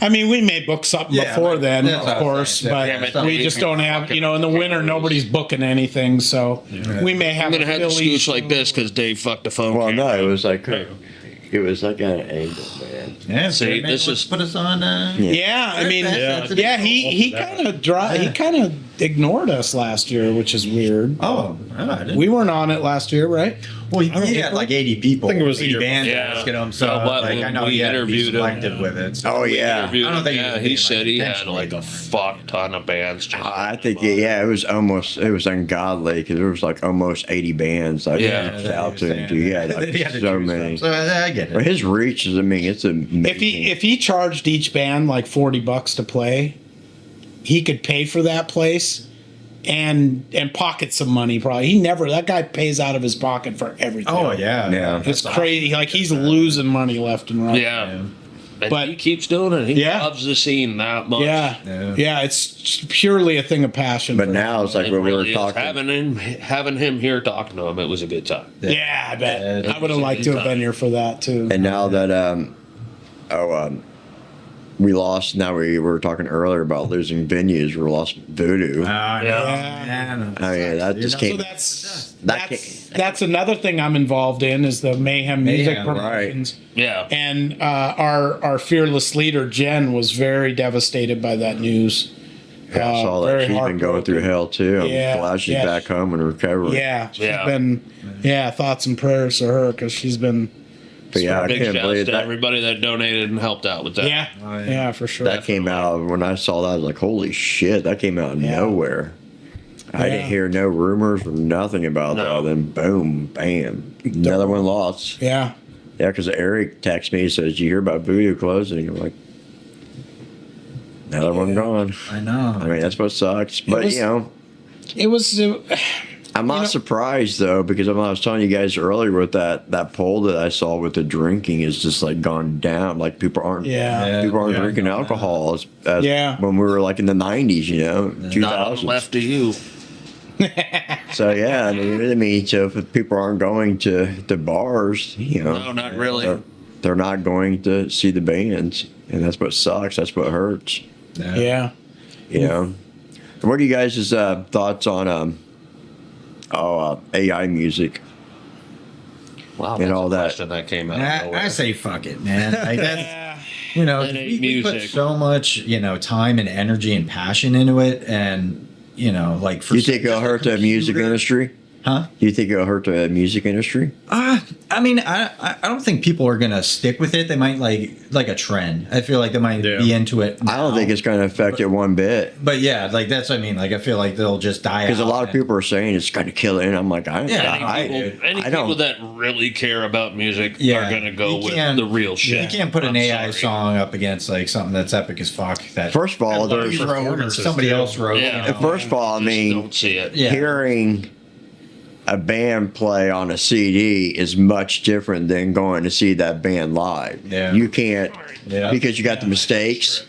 I mean, we may book something before then, that's what of I was course, saying. but Yeah, we just don't have, in the winter, nobody's booking anything, so we may have I'm gonna have to Philly scooch like this because Dave fucked the phone. Well, camera. no, it was like an angle, man. Yeah, See, man, this let's is- put us on. Yeah, I mean, Yeah. he kind of ignored us last year, which is weird. Oh, I didn't. We weren't on it last year, right? Well, he had like 80 people. I think it was the 80 year bands before. asking him. So, Yeah, but like, I when know we he had to be interviewed him- selective with it. So. Oh yeah. I don't think Yeah, he he was said being, he like, had like a fuck ton of bands. Just I think it was ungodly because there was like almost 80 bands. I Yeah. reached out to him. He had like He had to so choose many. from. So I get But it. his reach is, I mean, it's amazing. If he charged each band like $40 to play, he could pay for that place and pocket some money. Probably that guy pays out of his pocket for everything. Oh yeah, Yeah. It's crazy. Like he's losing money left and right. yeah. And But- he keeps doing it. He Yeah. loves the scene that much. Yeah. Yeah. It's purely a thing of passion. But for now him. it's like It when we really were is. talking. Having him here talking to him, it was a good time. Yeah, I bet. Yeah, I would have liked to have been here for that too. And now that we lost. Now we were talking earlier about losing venues. We lost Voodoo. Yeah. Oh yeah, that just So came. that's another thing I'm involved in is the Mayhem Music Mayhem, Promotions. Yeah. And our fearless leader Jen was very devastated by that news. Yeah, I saw that very she's been going through heartbroken. hell too. I'm Yeah, glad she's yeah. back home and recovering. Yeah, she's Yeah. been thoughts and prayers to her because she's been But yeah, I Big can't shouts believe to that. everybody that donated and helped out with that. yeah for sure. That came out when I saw that. I was like, "Holy shit!" That came out of Yeah. nowhere. I didn't Yeah. hear no rumors or nothing about No. that. Then boom, bam, another one lost. Yeah. Yeah, because Eric texted me and says, "Did you hear about Voodoo closing?" I'm like, another one gone. I know. I mean, that's what sucks. But was- you know, It was. I'm not surprised though, because I was telling you guys earlier with that poll that I saw with the drinking is just like gone down. Like people aren't drinking alcohol as Yeah. when we were like in the 90s, you know, Not 2000s. left to you. So yeah, I mean, so if people aren't going to bars, you know, No, not really. they're not going to see the bands, and that's what sucks. That's what hurts. Yeah. You know. What are you guys' thoughts on AI music? Wow, And that's all a that. question that came out. of nowhere. I say fuck it, man. Like that's, It ain't we put music. so much, time and energy and passion into it, and like for You think it'll hurt the music industry? Huh? Do you think it'll hurt the music industry? I mean, I don't think people are gonna stick with it. They might like a trend. I feel like they might be into it. I don't think it's going to affect it one bit. But yeah, like that's what I mean. Like I feel like they'll just die. Because a out. lot of people are saying it's going to kill it, and I'm like, Any I people don't. that really care about music Yeah, are going to go you with can't- the real shit. You can't put an I'm AI sorry. song up against like something that's epic as fuck. That First of all, you there's wrote or somebody else wrote. Yeah. first of all, I Just mean, don't see it. Yeah. hearing a band play on a CD is much different than going to see that band live. Yeah. You can't Yeah. because you got the mistakes.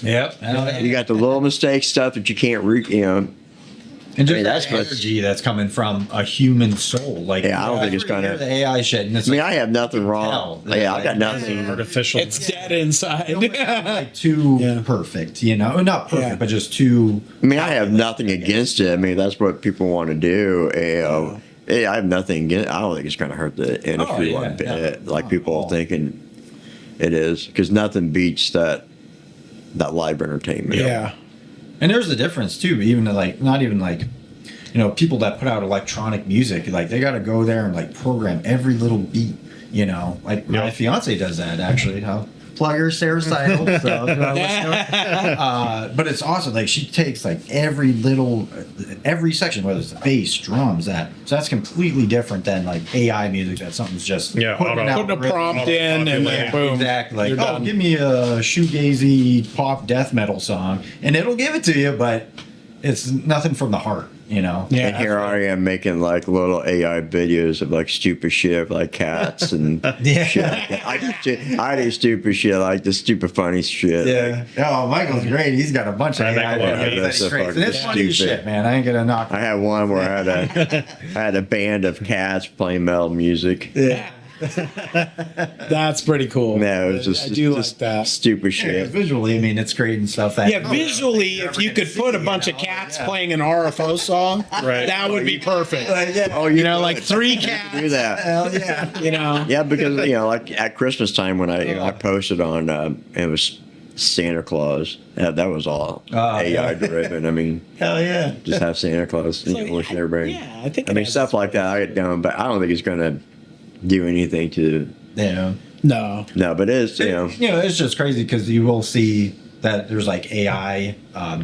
Yep. You got the little mistake stuff that you can't And just that's the what's- energy that's coming from a human soul. Like Yeah, I don't think it's you gonna- hear the AI shit. And it's I mean, like, I have nothing wrong. tell. Yeah, I got Like, nothing. Artificial. It's dead inside. like too Yeah. perfect, not perfect, Yeah. but just too. I mean, I have nothing against it. I mean, that's what people want to do. I have nothing against. I don't think it's going to hurt the industry yeah, one bit, yeah. like Not people at all. are thinking it is, because nothing beats that that live entertainment. Yeah. And there's a difference too, even to like, not even like, you know, people that put out electronic music, like they got to go there and like program every little beat, you know, like my fiance does that actually. How plug her Sarah Seidel. So, but it's awesome. Like she takes like every section, whether it's the bass, drums, so that's completely different than like AI music. That something's just putting a prompt in and then boom. Exactly. Like, give me a shoegazy pop death metal song, and it'll give it to you, but it's nothing from the heart. You know, and here I am making like little AI videos of like stupid shit, like cats and shit. I do stupid shit, like the stupid funny shit. Yeah. Oh, Michael's great. He's got a bunch of AI videos. And it's funny as shit, man. I ain't gonna knock it. I had one where I had a band of cats playing metal music. Yeah. That's pretty cool. No, it was just, I do just like that. stupid shit. Yeah, visually, I mean, it's great and stuff. Visually, if you could put a bunch of cats playing an RFO song, that would be perfect. Oh, you know, like 3 cats. Do that. Hell yeah. You know. Yeah, because like at Christmas time when I posted on it was Santa Claus. That was all AI driven. I mean, hell yeah. Just have Santa Claus wishing everybody. Yeah, I mean stuff like that I get down, but I don't think it's gonna do anything to No, but it's it's just crazy because you will see that there's like AI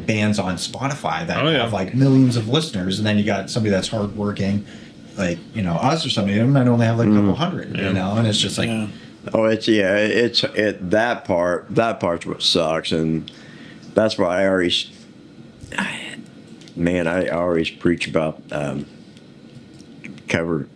bands on Spotify that have like millions of listeners, and then you got somebody that's hardworking, like us or somebody, and might only have like a couple hundred, and it's just like that part's what sucks, and that's why I always preach about cover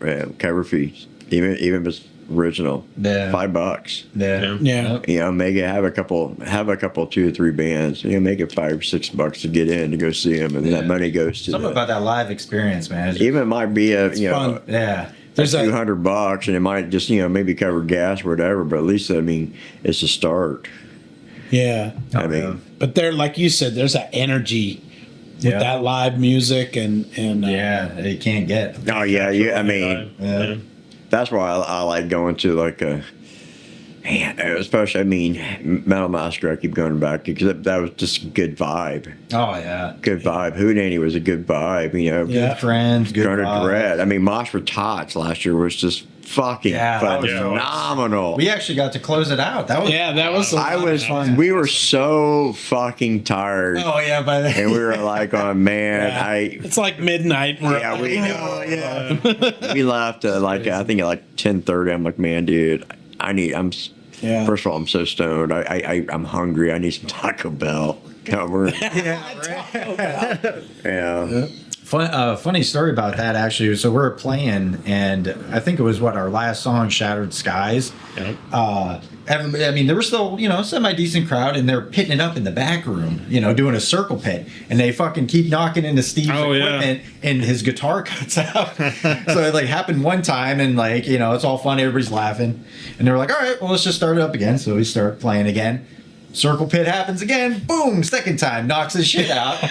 fees. Even if it's original, $5. Make it have a couple, 2 or 3 bands. Make it $5 or $6 to get in to go see them, and that money goes to something about that live experience, man. Even it might be fun. There's $200, and it might just maybe cover gas or whatever. But at least it's a start. Yeah, but there, like you said, there's that energy with that live music, and you can't get. Oh yeah, That's why I like going to like especially Metal Master. I keep going back to because that was just a good vibe. Oh yeah, good vibe. Hootenanny was a good vibe. Good friends, good Turner Dread. Mosh for Tots last year was just fucking phenomenal. We actually got to close it out. That was fun. We were so fucking tired. Oh yeah, by then. And we were like, oh man, it's like midnight. We left I think at 10:30. I'm like, man, dude, first of all, I'm so stoned. I'm hungry. I need some Taco Bell. Funny story about that actually. So we were playing, and I think it was our last song, "Shattered Skies." There were still semi decent crowd, and they're pitting it up in the back room, doing a circle pit, and they fucking keep knocking into Steve's equipment, and his guitar cuts out. So it happened one time, and it's all fun, everybody's laughing, and they were like, all right, well let's just start it up again. So we start playing again. Circle pit happens again. Boom! Second time, knocks his shit out.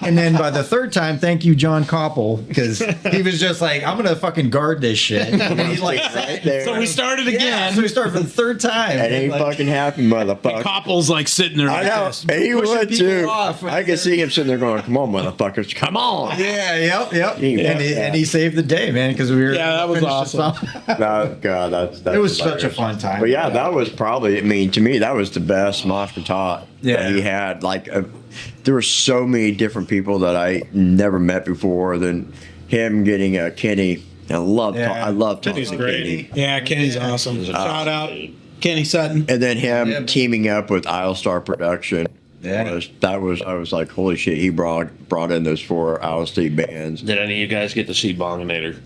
And then by the third time, thank you, John Koppel, because he was just like, I'm gonna fucking guard this shit. And he's like, right there. So we started again. Yeah, so we started for the third time. It ain't fucking happy, motherfucker. Koppel's sitting there. I know. And he would too. I could see him sitting there going, "Come on, motherfuckers, come on!" Yeah, yep. And he saved the day, man, because we were. Yeah, that was awesome. That it was such a fun time. But that was probably. To me, that was the best Mosh for Todd that he had. There were so many different people that I never met before. Than him getting Kenny. I love talking to Kenny. Yeah, Kenny's awesome. Shout out Kenny Sutton. And then him teaming up with Isle Production. I was like, holy shit, he brought in those 4 Isle State bands. Did any of you guys get to see Bonginator?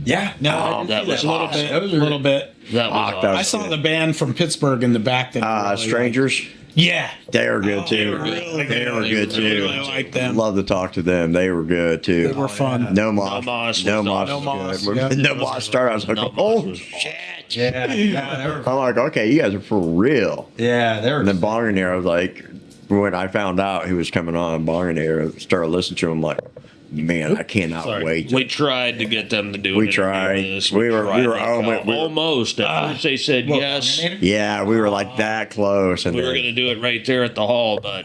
Yeah, no, that was awesome. A little bit. That was awesome. I saw the band from Pittsburgh in the back. That Strangers. Yeah, they were good too. They were good too. Really liked them. Love to talk to them. They were good too. They were fun. No Mosh was good. No Mosh started. I was like, oh shit. Yeah. I'm like, okay, you guys are for real. Yeah, they were. And then Bonginator, I was like, when I found out he was coming on Bonginator, I started listening to him like, man, I cannot Sorry. wait. We tried to get them to do. We an interview tried. with us. We were tried. we were- Almost. At first they said yes. Yeah, we were like that close, and We were then- going to do it right there at the hall, but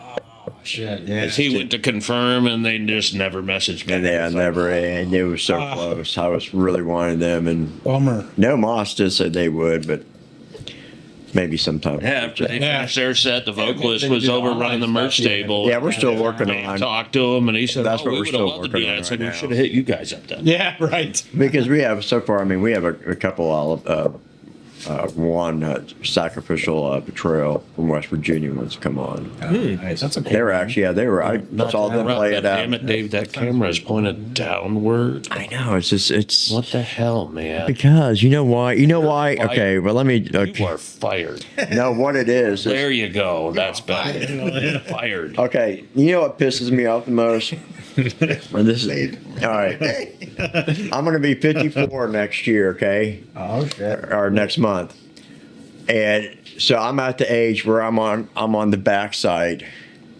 Shit, yeah. he went to confirm, and they just never messaged me. and they never, and it was so close. I was really wanting them, and Bummer. no, Moss did say they would, but maybe sometime. Yeah, after they Yeah. finished their set, the vocalist was over running the merch table. Yeah, we're still working I on talked to him, and he said, That's "Oh, what we we're would have still loved to do working that." on I said, right "We now. should have hit you guys up then." Yeah, right. because we have so far. I mean, we have a couple of one sacrificial betrayal from West Virginia wants to come on. Nice. That's a cool. They were actually, yeah, they were. I saw them Interrupt, play but it out. damn it, Dave, that camera is pointed downward. I know. It's just it's What the hell, man? because you know why. You know why? Okay, well let me. You Okay. are fired. No, what it is. There you go. That's better. Fired. Okay, you know what pisses me off the most? And this is all right. I'm gonna be 54 next year. Okay, Oh shit. or next month, and so I'm at the age where I'm on the backside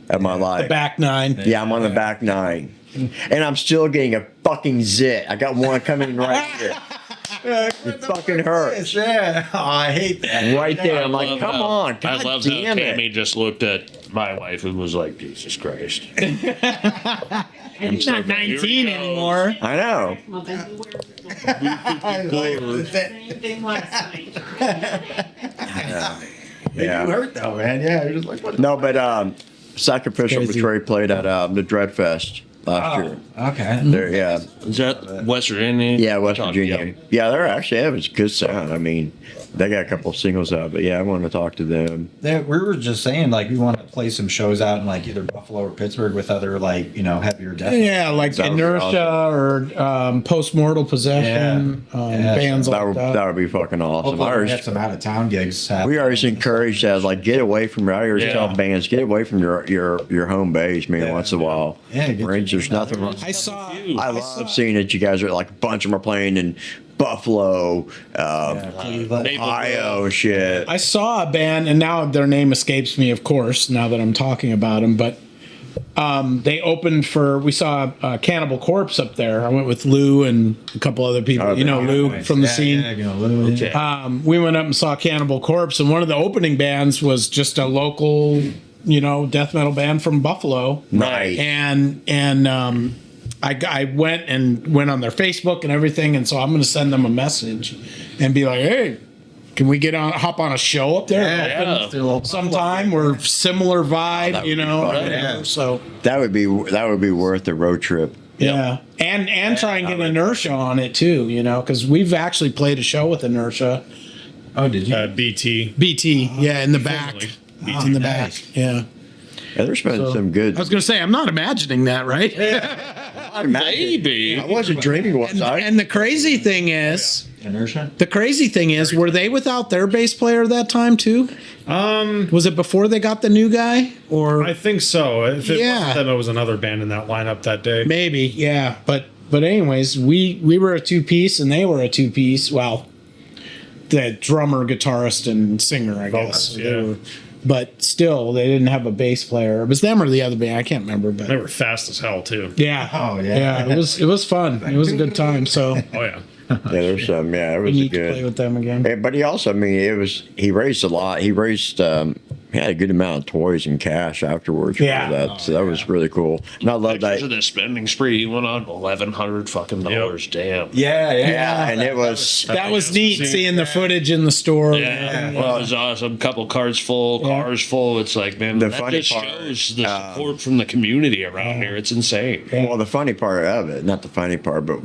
of my life. The back nine. Yeah, I'm on the back nine, and I'm still getting a fucking zit. I got one coming right here. It fucking hurts. Yeah. Oh, I hate that. Right there. I'm I like, love come how- on, I God love how damn Tammy it. just looked at my wife and was like, Jesus Christ. He's not 19 anymore. I know. Well, then you wear the same thing last night. Yeah. You hurt though, man. Yeah. You're just like, what? No, but Sacrificial Crazy. Betray played at the Dreadfest last year. Okay. There, yeah. Is that West Virginia? Yeah, West Talk- Virginia. yep. Yeah, they're actually, it was good sound. I mean, they got a couple of singles out, but yeah, I want to talk to them. We were just saying, like, we want to play some shows out in like either Buffalo or Pittsburgh with other like heavier death. Yeah, like That would be Inertia or Post-Mortal Possession, Yeah. Yeah. bands That like would, that. that would be fucking awesome. Hopefully I we always- get some out of town gigs. we always encourage that, like, get away from. I always Yeah. tell bands, get away from your home base, man. Yeah. Once in a while. Yeah, get Range, your- there's nothing wrong. I saw. I love seeing that you guys are like a bunch of them are playing in Buffalo, Cleveland. Ohio, shit. I saw a band, and now their name escapes me, of course, now that I'm talking about them. But they opened for. We saw Cannibal Corpse up there. I went with Lou and a couple other people. Oh, You know, Lou from the scene. Lou. Okay. We went up and saw Cannibal Corpse, and one of the opening bands was just a local, death metal band from Buffalo. Nice. And I went on their Facebook and everything, and so I'm going to send them a message and be like, hey, can we hop on a show up there? Yeah. Sometime we're similar vibe, that would be fun. whatever. Yeah. So That would be worth the road trip. yeah, and try and get Inertia on it too, because we've actually played a show with Inertia. Oh, did you? BT. BT, yeah, in the back, BT. in the back, yeah. Yeah, there's been some good. I was going to say, I'm not imagining that, right? Maybe. I wasn't dreaming, was I? And the crazy thing is, Inertia. were they without their bass player that time too? Was it before they got the new guy, or I think so. If it Yeah. wasn't them, it was another band in that lineup that day. maybe? Yeah, but anyways, we were a two piece and they were a two piece. Well, the drummer, guitarist, and singer, I guess. Vocalist, They yeah. were- but still, they didn't have a bass player. It was them or the other band. I can't remember, but They were fast as hell too. yeah, Oh, yeah. It was fun. It was a good time. So Oh yeah. Yeah, there's some. Yeah, it we was need to play good. with them again. But he also, I mean, he raised a lot. He raised, he had a good amount of toys and cash afterwards. Yeah. For that. So that was really cool. And I love Pictures of that. the spending spree. He went on $1,100 fucking dollars. Damn. Yeah, yeah. Yeah, and it was. That was neat seeing the footage in the store. Yeah, well, it was awesome. Couple cars full, cars full. It's like, man, The that funny just part, shows the support from the community around here. It's insane. Well, the funny part of it, not the funny part, but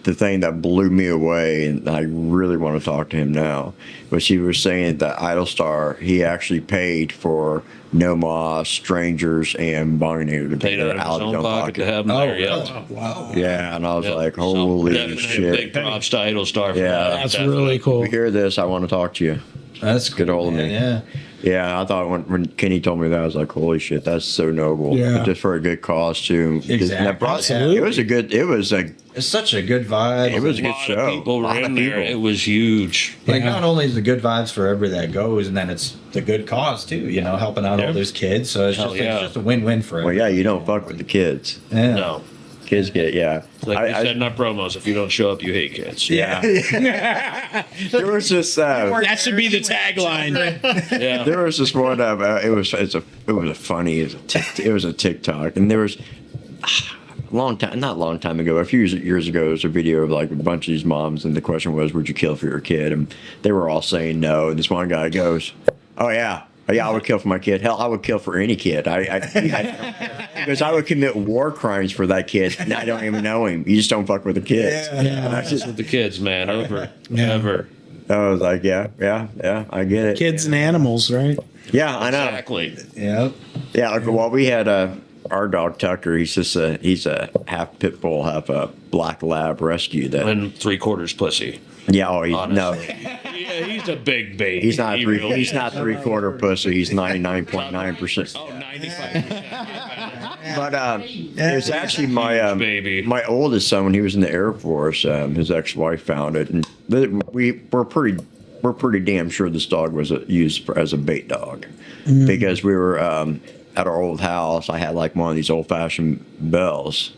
the thing that blew me away, and I really want to talk to him now, was he was saying that Idle Star, he actually paid for No Moss, Strangers, and Boninator to Paid be out of his own pocket to have them there. Yeah. Wow. Yeah, and I was Yeah. like, So, holy definitely shit. Big props to Idle Star for Yeah. that. That's Definitely. really cool. If you hear this, I want to talk to you. That's Get hold of me. Yeah. Yeah, I thought when Kenny told me that, I was like, holy shit, that's so noble. Yeah. Just for a good cause, too. Exactly. Absolutely. It was It's such a good vibe. It was a A good lot show. of people A were lot of in there. people. It was huge. Like, Yeah. not only is the good vibes for everybody that goes, and then it's the good cause too, helping out all those kids. So it's Hell just, yeah. it's just a win-win for Well, everybody. yeah, you don't fuck with the kids. Yeah. No. Kids get yeah. Like you said in our promos, if you don't show up, you hate kids. Yeah. There was this. That should be the tagline. Yeah. There was this one. It was a TikTok, and there was not long time ago, a few years ago, there was a video of like a bunch of these moms, and the question was, "Would you kill for your kid?" And they were all saying no. And this one guy goes, "Oh yeah." Yeah, I would kill for my kid. Hell, I would kill for any kid. Because I would commit war crimes for that kid, and I don't even know him. You just don't fuck with the kids. That's just with the kids, man. Ever. I was like, yeah, I get it. Kids and animals, right? Yeah, I know. Exactly. Yep. Yeah, like, well, we had our dog Tucker. He's a half pit bull, half a black lab rescue. That And 3/4 pussy. yeah, oh, no, Yeah, he's a big baby. he's not He really he's is. not 3/4 pussy. He's 99.9%. Oh, 95%. But it's actually my Baby. my oldest son when he was in the Air Force. His ex-wife found it, and we're pretty damn sure this dog was used as a bait dog because we were at our old house. I had like one of these old-fashioned bells,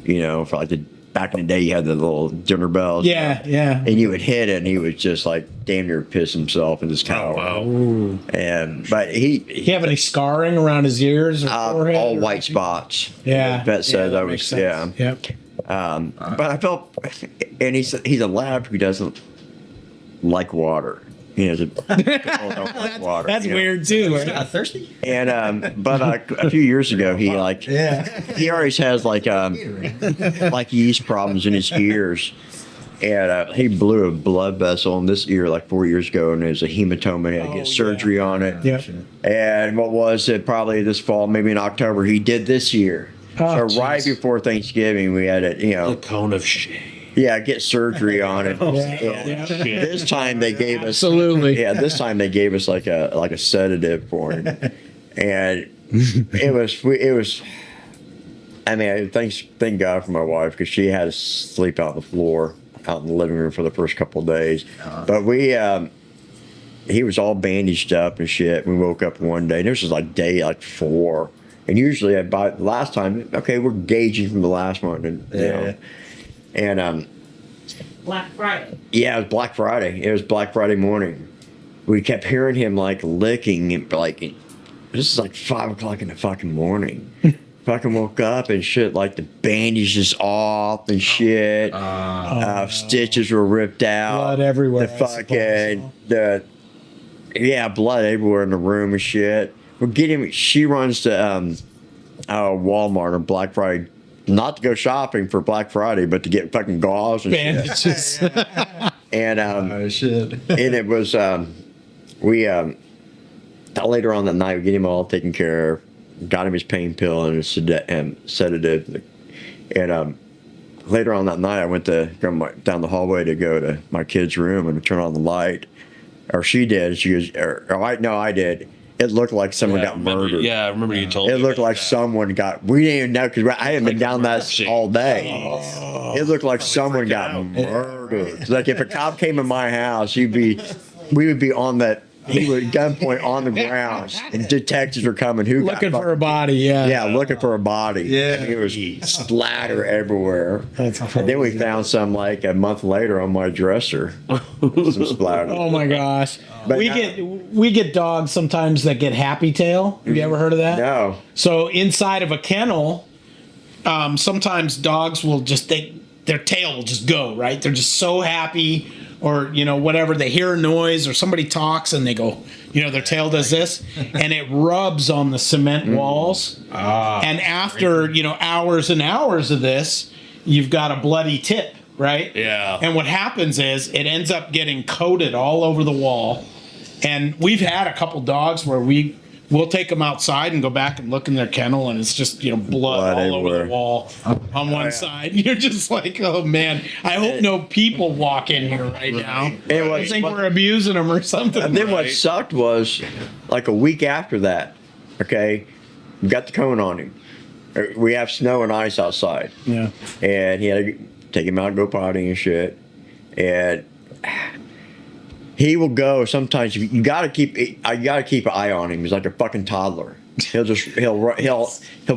for like back in the day you had the little dinner bells. Yeah. And you would hit it, and he would just like damn near piss himself in his cow. But he You have any scarring around his ears or forehead? all or- white spots. Yeah. Vet said that that makes was sense. Yep. But I felt, and he's a lab who doesn't like water. Don't like water. That's weird too. Right? Thirsty? And but a few years ago, he he always has like yeast problems in his ears, and he blew a blood vessel in this ear like 4 years ago, and there's a hematoma. He had to get surgery on it. Yep. And what was it? Probably this fall, maybe in October. He did this year. Oh, So right jeez. before Thanksgiving, we had it. A cone of shame. Yeah, get surgery on it. Yeah. This time they gave us Absolutely. Yeah, this time they gave us like a sedative for him, and it was. I mean, thank God for my wife because she had to sleep out on the floor, out in the living room for the first couple of days. But he was all bandaged up and shit. We woke up one day, and this was like day like 4, and usually about the last time, okay, we're gauging from the last one, and and Black Friday. yeah, it was Black Friday. It was Black Friday morning. We kept hearing him like licking, and like this is like 5 o'clock in the fucking morning. Fucking woke up and shit, like the bandage is off and shit. Stitches were ripped out. Blood everywhere, The I fucking suppose. blood everywhere in the room and shit. We're getting. She runs to Walmart on Black Friday. Not to go shopping for Black Friday, but to get fucking gauze and shit. Bandages. And Shit. and it was later on that night we get him all taken care of, got him his pain pill and a sedative, and later on that night I went to go down the hallway to go to my kid's room and turn on the light, or she did. She goes, I did. It looked like someone got murdered. Yeah, I remember you told me. It looked about like that. someone got. We didn't even know because I hadn't been down that scene. all day. It looked like someone got murdered. Like if a cop came in my house, we would be on that. He would gunpoint on the ground, and detectives were coming. Who got Looking for a body. Yeah. Yeah, looking for a body. Yeah. And it was splatter everywhere. That's And then we found some like a month later on my dresser. Some splatter. Oh my gosh. But we get dogs sometimes that get happy tail. Have you ever heard of that? No. So inside of a kennel, sometimes dogs will their tail will just go, right? They're just so happy, or whatever. They hear a noise or somebody talks and they go, their tail does this, and it rubs on the cement walls. And after hours and hours of this, you've got a bloody tip, right? Yeah. And what happens is it ends up getting coated all over the wall. And we've had a couple dogs where we'll take them outside and go back and look in their kennel, and it's just blood all over everywhere. the wall on one side. You're just like, oh man, I hope no people walk in here right now. And I think we're abusing them or something. And then what sucked was, like a week after that, okay, we got the cone on him. We have snow and ice outside. Yeah. And he had to take him out and go potty and shit. And he will go sometimes. You gotta keep an eye on him. He's like a fucking toddler. He'll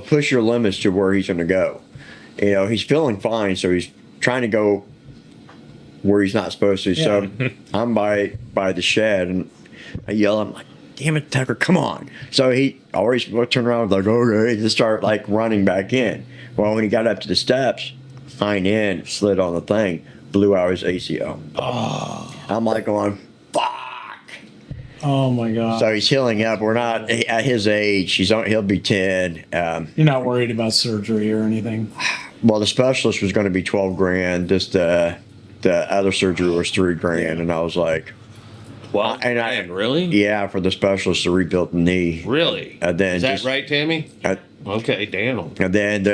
push your limits to where he's gonna go. he's feeling fine, so he's trying to go where he's not supposed to. So I'm by the shed, and I yell, I'm like, damn it, Tucker, come on. So he always would turn around, like, okay, just start like running back in. Well, when he got up to the steps, hind end slid on the thing, blew out his ACL. I'm like going, fuck. Oh my God. So he's healing up. We're not at his age. He'll be 10. You're not worried about surgery or anything? Well, the specialist was going to be 12 grand. Just the other surgery was 3 grand, and I was like, Well, really? Yeah, for the specialist to rebuild the knee. Really? And then Is that right, Tammy? Okay, damn. And then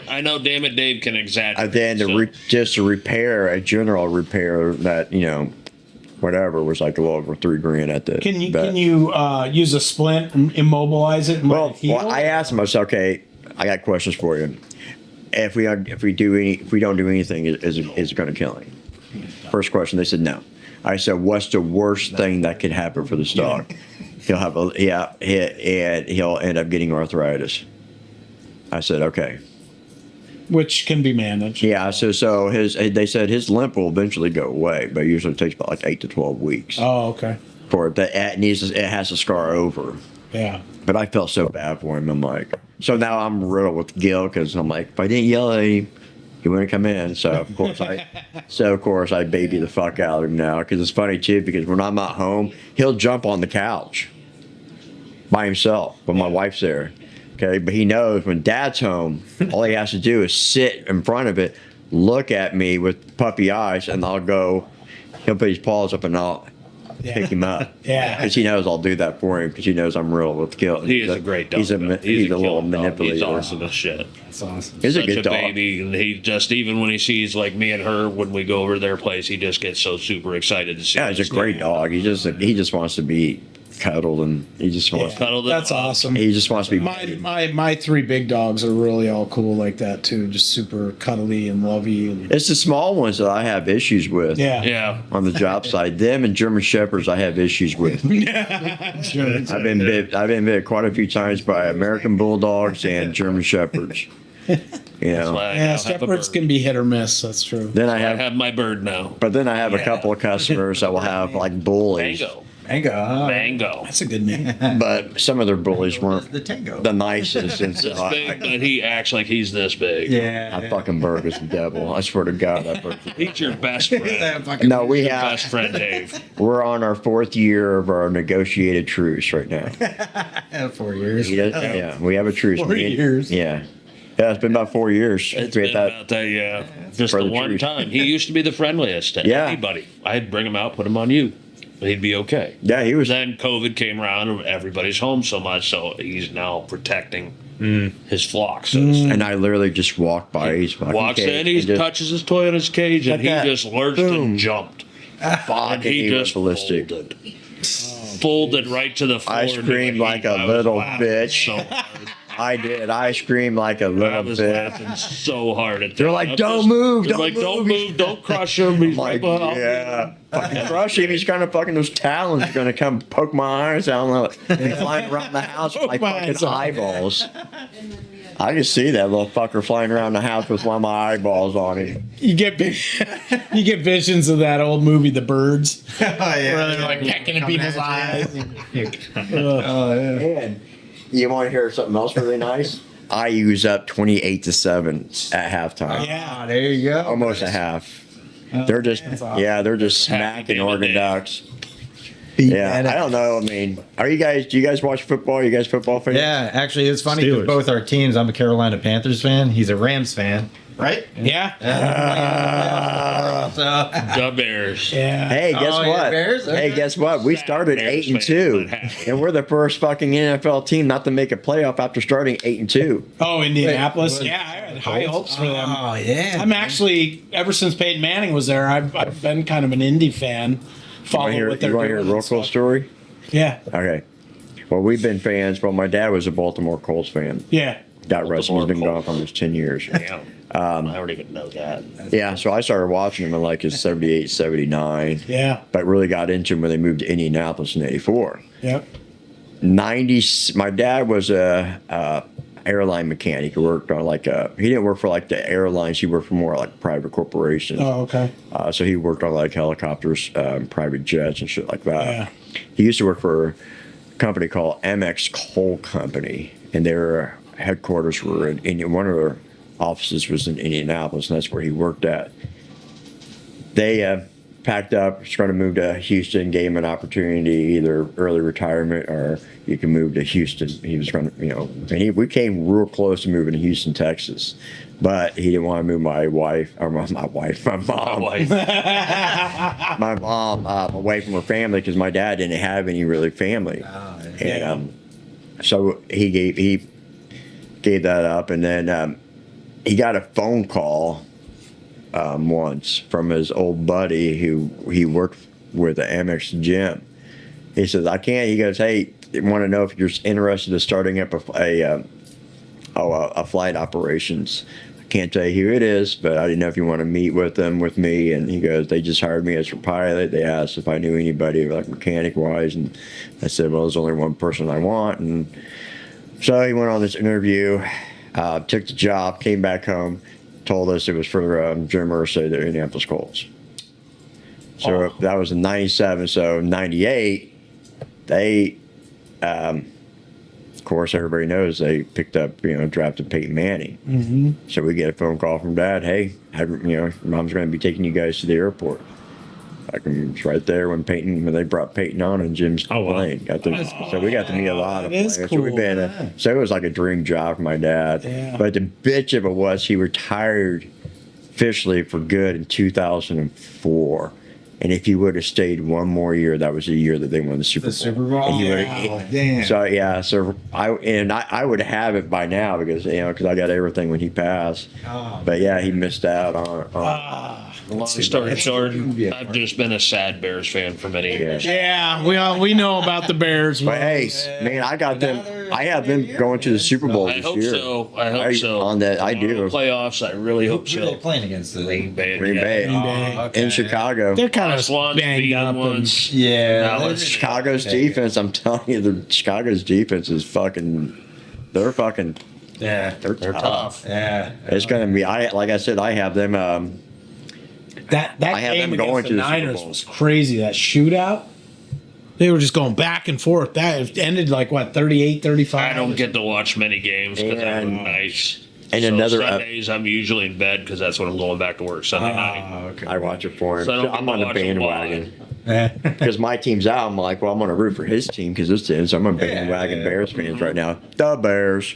I know, damn it, Dave can exaggerate. And then just to repair a general repair that whatever was like a little over 3 grand at the. Can you use a splint and immobilize it? And let it heal? I asked him. I said, okay, I got questions for you. If we don't do anything, is it going to kill him? First question, they said no. I said, what's the worst thing that could happen for this dog? He'll have and he'll end up getting arthritis. I said, okay. Which can be managed. Yeah, so they said his limp will eventually go away, but it usually takes about like 8 to 12 weeks. Oh, okay. For it, it has to scar over. Yeah. But I felt so bad for him. I'm like, so now I'm riddled with guilt because I'm like, if I didn't yell at him, he wouldn't come in. So of course I baby the fuck out of him now, because it's funny too, because when I'm at home, he'll jump on the couch by himself when my wife's there. Okay, but he knows when Dad's home, all he has to do is sit in front of it, look at me with puppy eyes, and he'll put his paws up and I'll pick him up. Yeah. Because he knows I'll do that for him, because he knows I'm real with guilt. He is a great dog. He's a little manipulator. He's awesome as shit. That's awesome. He's Such a good dog. baby, and he just, even when he sees like me and her when we go over to their place, he just gets so super excited to see Yeah, us. he's a great dog. He just wants to be cuddled, and he just wants. Cuddled and That's hugged. awesome. He just wants to be. My 3 big dogs are really all cool like that too. Just super cuddly and lovey. And It's the small ones that I have issues with. yeah. Yeah. On the job side, them and German Shepherds, I have issues with. Sure. I've been bit quite a few times by American Bulldogs and German Shepherds. Why I Yeah, now have a shepherds bird. can be hit or miss. That's true. Then I I have, have my bird now. but then I have a couple of customers that will have like bullies. Mango. That's a good name. But some of their bullies weren't The tango. the nicest, and so This big, but he acts like he's this big. Yeah. that fucking bird is the devil. I swear to God, that bird. He's your best friend. No, we Best have. friend, Dave. We're on our 4th year of our negotiated truce right now. 4 years. Yeah, we have a truce. 4 years. Yeah. Yeah, it's been about 4 years. It's We been had that- about that, yeah. Just For the the one truth. time. He used to be the friendliest to Yeah. anybody. I'd bring him out, put him on you. He'd be okay. Yeah, he was. Then COVID came around and everybody's home so much, so he's now protecting his flock. So to speak. And I literally just walked by. He's fucking Walks cage in, he and just touches his toy in his cage, and Like he that. just lurched Boom. and jumped. fuck, And he just ballistic. folded right to the floor. I into screamed the like heap. a I was little laughing bitch. So hard. I did. I screamed like a I little was bitch. laughing so hard at that. They're like, I'm "Don't just- move, they're don't like, don't move." move, don't crush him. He's I'm right like, behind you." yeah. Fucking crush him. He's gonna fucking, those talons are gonna come poke my eyes out and flying around the house with my Poke my fucking eyes out. eyeballs. I can see that little fucker flying around the house with one of my eyeballs on him. You get visions of that old movie, The Birds. Oh, yeah. Where they're like pecking at people's eyes. Oh, yeah. And you want to hear something else really nice? I use up 28-7 at halftime. Yeah. There you go. Almost a half. They're just, awesome. yeah, they're just Happy smacking David organ Day. ducks. Yeah, I don't know. I mean, do you guys watch football? You guys football fans? Yeah, actually, it's funny because Steelers. both our teams. I'm a Carolina Panthers fan. He's a Rams fan, right? Yeah. So, The Bears. Yeah. Hey, guess Oh, yeah, what? Bears? Hey, Okay. guess what? We started Bears 8-2, fan, but- and we're the first fucking NFL team not to make a playoff after starting 8-2. Oh, Indianapolis. Wait, yeah, I had high hopes for them. oh yeah. I'm actually, ever since Peyton Manning was there, I've been kind of an Indy fan. Follow You what they're want to hear a doing real and cool stuff. story? Yeah. Okay. Well, we've been fans. Well, my dad was a Baltimore Colts fan. Yeah. That wrestling's been Baltimore going for almost 10 years. Damn. I don't even know that. Yeah, so I started watching him in like his 78, 79. Yeah. But really got into him when they moved to Indianapolis in 84. Yep. 90, my dad was a airline mechanic. He worked on he didn't work for like the airlines. He worked for more like private corporations. Oh, okay. So he worked on like helicopters, private jets, and shit like that. Yeah. He used to work for a company called MX Coal Company, and their headquarters were in Indian. One of their offices was in Indianapolis, and that's where he worked at. They packed up, was going to move to Houston, gave him an opportunity, either early retirement or you can move to Houston. He was going to, and we came real close to moving to Houston, Texas, but he didn't want to move my mom, my mom away from her family because my dad didn't have any really family. And so he gave that up, and then he got a phone call once from his old buddy who he worked with at Amex Gym. He says, "I can't." He goes, "Hey, want to know if you're interested in starting up a flight operations. I can't tell you who it is, but I didn't know if you want to meet with them with me." And he goes, "They just hired me as a pilot. They asked if I knew anybody like mechanic wise, and I said, well, there's only one person I want." And so he went on this interview, took the job, came back home, told us it was for Jim Irsay, the Indianapolis Colts. So that was in '97. So '98, they, of course, everybody knows they picked up, drafted Peyton Manning. Mm-hmm. So we get a phone call from Dad. "Hey, Mom's going to be taking you guys to the airport." It's right there when they brought Peyton on and Jim's playing. So we got to meet a lot of players. Cool. So it was like a dream job for my dad. Yeah. But the bitch of it was he retired officially for good in 2004. And if he would have stayed one more year, that was the year that they won the Super Bowl. The Super Bowl. And he Damn. So I would have it by now because I got everything when he passed. But yeah, he missed out on Long story short, I've just been a sad Bears fan for many years. Yeah, we know about the Bears. But hey, man, I got them. I have them going to the Super Bowl I this hope year. so. I hope so. On that, I do. Playoffs, I really hope Who are they so. playing against? Green Bay. Green Bay. Okay. In Chicago. They're kind of Swans banged beat up. them And, once. Yeah. Now they're- it's Chicago's defense, I'm telling you, Chicago's defense is they're tough. Yeah. It's going to be, like I said, I have them, that I have game them going against to the the Super Niners Bowl. was crazy. That shootout. They were just going back and forth. That ended like, 38, 35? I don't get to watch many games because I'm And- nice. and So another- Sundays, I'm usually in bed because that's when I'm going back to work Sunday night. Okay. I watch it for him. So I don't I'm get on to the watch it bandwagon. Yeah. Because my team's out, I'm like, well, I'm going to root for his team because this team. So I'm a bandwagon Yeah. Bears fans right now. The Bears.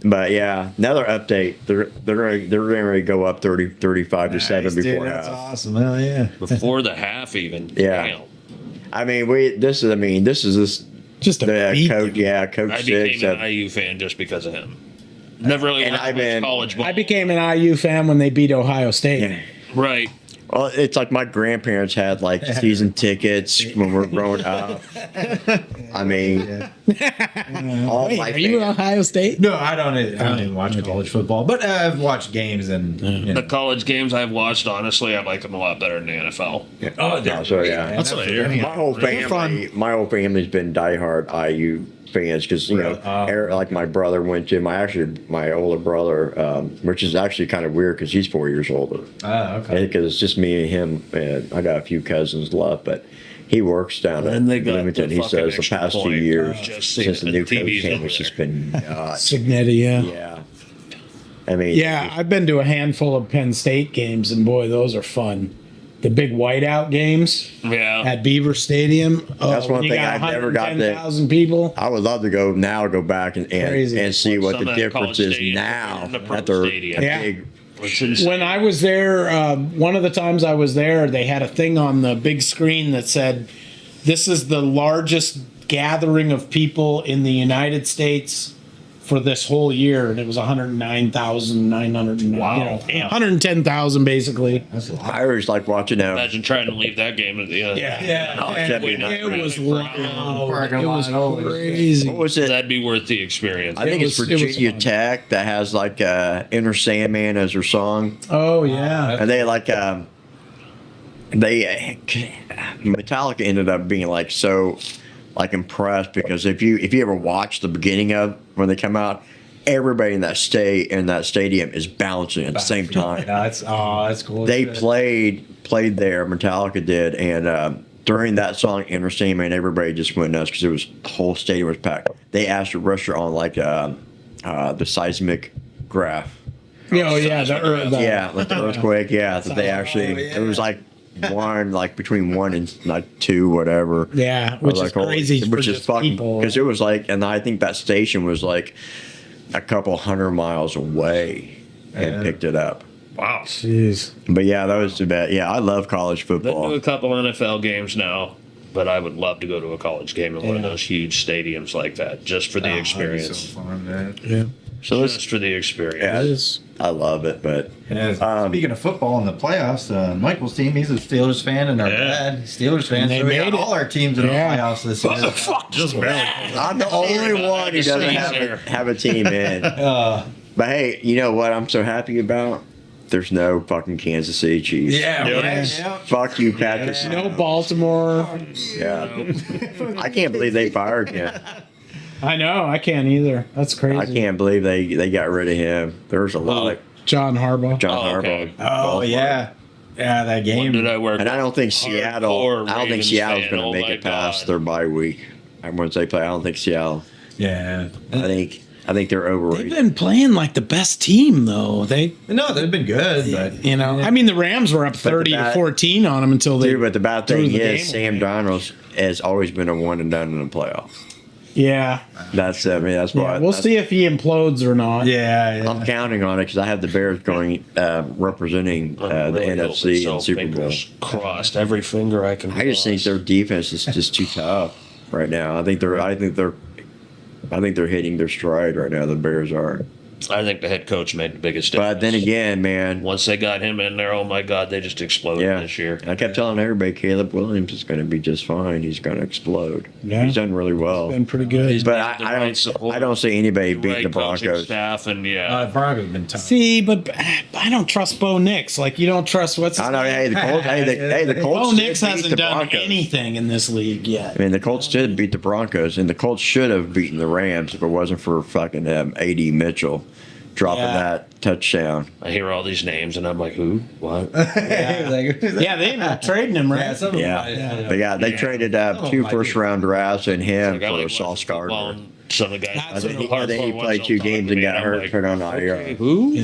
But yeah, another update. They're going to go up 35 to 7 Nice, dude, before that's half. awesome. Hell yeah. Before the half, even. Yeah. Damn. I mean, this is Just a the beat. coach. Yeah, Coach I Six. became an IU fan just because of him. Never really And watched I've much been- college ball. I became an IU fan when they beat Ohio State. Yeah. Right. Well, it's like my grandparents had like season tickets when we were growing up. I mean, all Wait, my are you fans. Ohio State? No, I don't even watch college football, but I've watched games and The college games I've watched, honestly, I like them a lot better than the NFL. oh, So yeah, That's what I hear. my whole family's been diehard IU fans because like my brother went to my older brother, which is actually kind of weird because he's 4 years older. okay. Because it's just me and him, and I got a few cousins left, but he works down And they at got Bloomington. the He fucking says the extra past 2 point. years Just since the the new coach TV's came, over it's just there. been nuts. Signetti, yeah. Yeah, I mean, Yeah, I've been to a handful of Penn State games, and boy, those are fun. The big whiteout games Yeah. at Beaver Stadium. Oh, That's one when you thing got I've never got to- 110,000 people. I would love to go back and Crazy. see what Some the of that difference college is stadium now compared to the pro at their stadium. Yeah. big. Which is When I was there, one of the times I was there, they had a thing on the big screen that said, "This is the largest gathering of people in the United States for this whole year," and it was 109,900. Wow. Damn. 110,000 basically. I always like watching them. Imagine trying to leave that game at the end. Oh, it should be nice. It was Parking loud. It lot, was holy crazy. What was it? That'd be worth the experience. I think it's was- it was Virginia fun. Tech that has like Inner Sandman as their song. Oh yeah. And they like Metallica ended up being like so like impressed because if you ever watch the beginning of when they come out, everybody in that stadium is bouncing at the same time. That's cool. They played there. Metallica did, and during that song "Interesting," man, everybody just went nuts because the whole stadium was packed. They asked the rusher on like the seismic graph. Oh yeah, Yeah, like the earthquake. Yeah, that they actually. It was like between 1 and like 2, whatever. Yeah, which is crazy. Which is fucking because it was like, and I think that station was like a couple 100 miles away and picked it up. Wow. Jeez. But yeah, that was too bad. Yeah, I love college Been to football. a couple NFL games now, but I would love to go to a college game in one of those huge stadiums like that, just for the experience. So fun, man. Yeah. So let's. Just for the experience. Yeah, It is. I love it, but Speaking of football in the playoffs, Michael's team, he's a Steelers fan, and our dad, Steelers fan. And they So we got made it. all our teams in the playoffs this year. Just barely. I'm the only one who doesn't have a team in. But hey, you know what I'm so happy about? There's no fucking Kansas City Chiefs. Yeah, Yes. right. Yeah. Fuck you, Patrick. No Baltimore. Yeah. I can't believe they fired him. I know. I can't either. That's crazy. I can't believe they got rid of him. There's a lot of John Harbaugh. John Oh, Harbaugh. okay. Oh yeah, yeah, that When game. did I work? And I don't think Hardcore Seattle's Ravens going fan. to Oh make my it past God. their bye week. And once they play, I don't think Seattle. Yeah. I think they're They've overrated. been playing like the best team though. No, they've been good, but I mean, the Rams were up 30 to 14 on them until they. Dude, but the bad threw thing the is game Sam Darnold has always been a one and done in the playoffs. Yeah. That's why. We'll see if he implodes or not. yeah. I'm counting on it because I have the Bears going representing the I'm really hoping NFC so. and Super Bowl. Fingers crossed. Every finger I can. I just think their defense is just too tough right now. I think they're hitting their stride right now. The Bears are. I think the head coach made the biggest difference. But then again, man, once they got him in there, oh my God, they just exploded yeah, this year. I kept telling everybody Caleb Williams is going to be just fine. He's going to explode. Yeah. He's done really well. Been pretty good. But The right support, I don't see anybody beating the right coaching Broncos. staff, and yeah, Broncos been tough. See, but I don't trust Bo Nix. Like you don't trust what's. I know. Hey, the Colts. the Colts. Bo did Nix beat hasn't the done Broncos. anything in this league yet. I mean, the Colts did beat the Broncos, and the Colts should have beaten the Rams if it wasn't for fucking A.D. Mitchell dropping that touchdown. I hear all these names, and I'm like, who? What? Yeah, they ended up trading him, right? Yeah. They traded two first-round drafts and him Like, I for like Sauce watching football, Gardner. and some of the guys. That's I think what he played 2 games and got hurt, put on IR. Who?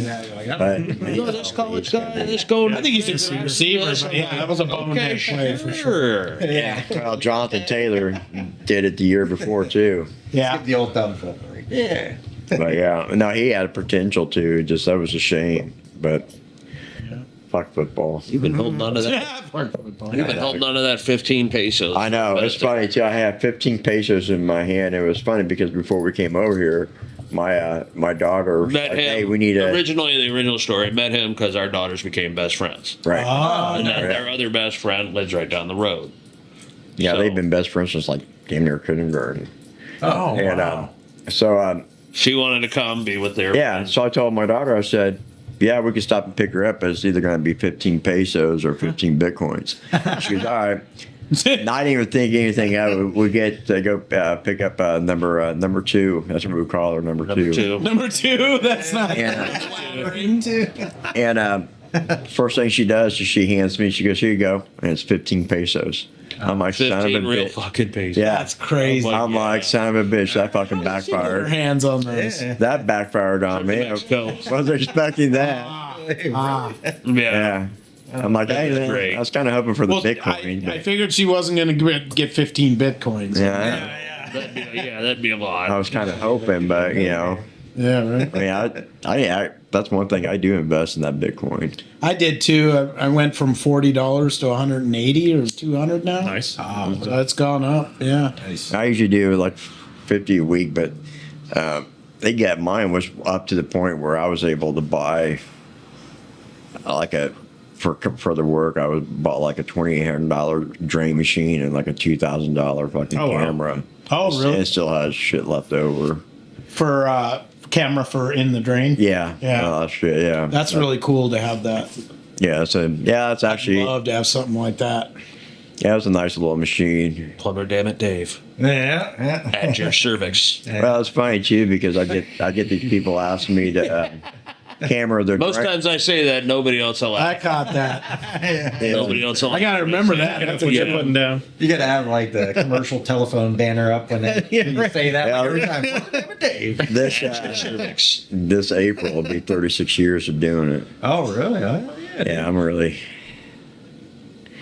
But No, this college guy. This going. I think he's a receiver, but yeah, that was a bonehead play for sure. yeah, well, Jonathan Taylor did it the year before too. Yeah. The old thumbs up. Right? Yeah. But yeah, no, he had potential too. Just that was a shame. But fuck football. You've been holding on to that. You've been holding on to that 15 pesos. I know. It's funny too. I had 15 pesos in my hand. It was funny because before we came over here, my daughter was Met like, him. hey, we need a Originally, the original story, met him because our daughters became best friends. right. And then their other best friend lives right down the road. Yeah, So- they've been best friends since like damn near kindergarten. Oh, And wow. She wanted to come be with their. Yeah, so I told my daughter, I said, yeah, we could stop and pick her up, but it's either going to be 15 pesos or 15 bitcoins. She goes, all right. Not even think anything of it. We get to go pick up number 2. That's what we call her, number two. Number 2, that's not. And first thing she does is she hands me, she goes, here you go. And it's 15 pesos. I'm like, son of a 15 real bitch. fucking pesos. Yeah. That's crazy. Oh my I'm like, son of a bitch. That fucking Put her backfired. hands on those. That backfired on me. I Mexico. wasn't expecting that. Ah. Yeah. Yeah. I'm like, hey, That's great. I was kind of hoping for the Well, Bitcoin. I but figured she wasn't going to get 15 bitcoins. yeah, That'd be a lot. I was kind of hoping, but Yeah, right. I mean, I that's one thing I do invest in that Bitcoin. I did too. I went from $40 to 180 or 200 now. Nice. So it's gone up. Yeah. I usually do like 50 a week, but they got mine was up to the point where I was able to buy like for the work. I bought like a $2,800 drain machine and like a $2,000 fucking Oh, wow. camera. Oh, really? It still has shit left over. For camera for in the drain. Yeah. Yeah. Oh, shit. Yeah. That's really cool to have that. Yeah. So yeah, that's I'd actually. love to have something like that. Yeah, it was a nice little machine. Plumber, damn it, Dave. Yeah. At your cervix. Well, it's funny too because I get these people asking me to camera their. Most times I say that, nobody else will I laugh. caught that. Nobody else will I gotta remember that. That's what you're putting down. You gotta have like the commercial telephone banner up when you say that Yeah. every time. Damn it, Dave. This At your cervix. this April will be 36 years of doing it. Oh, really? Oh, yeah. Yeah, I'm really.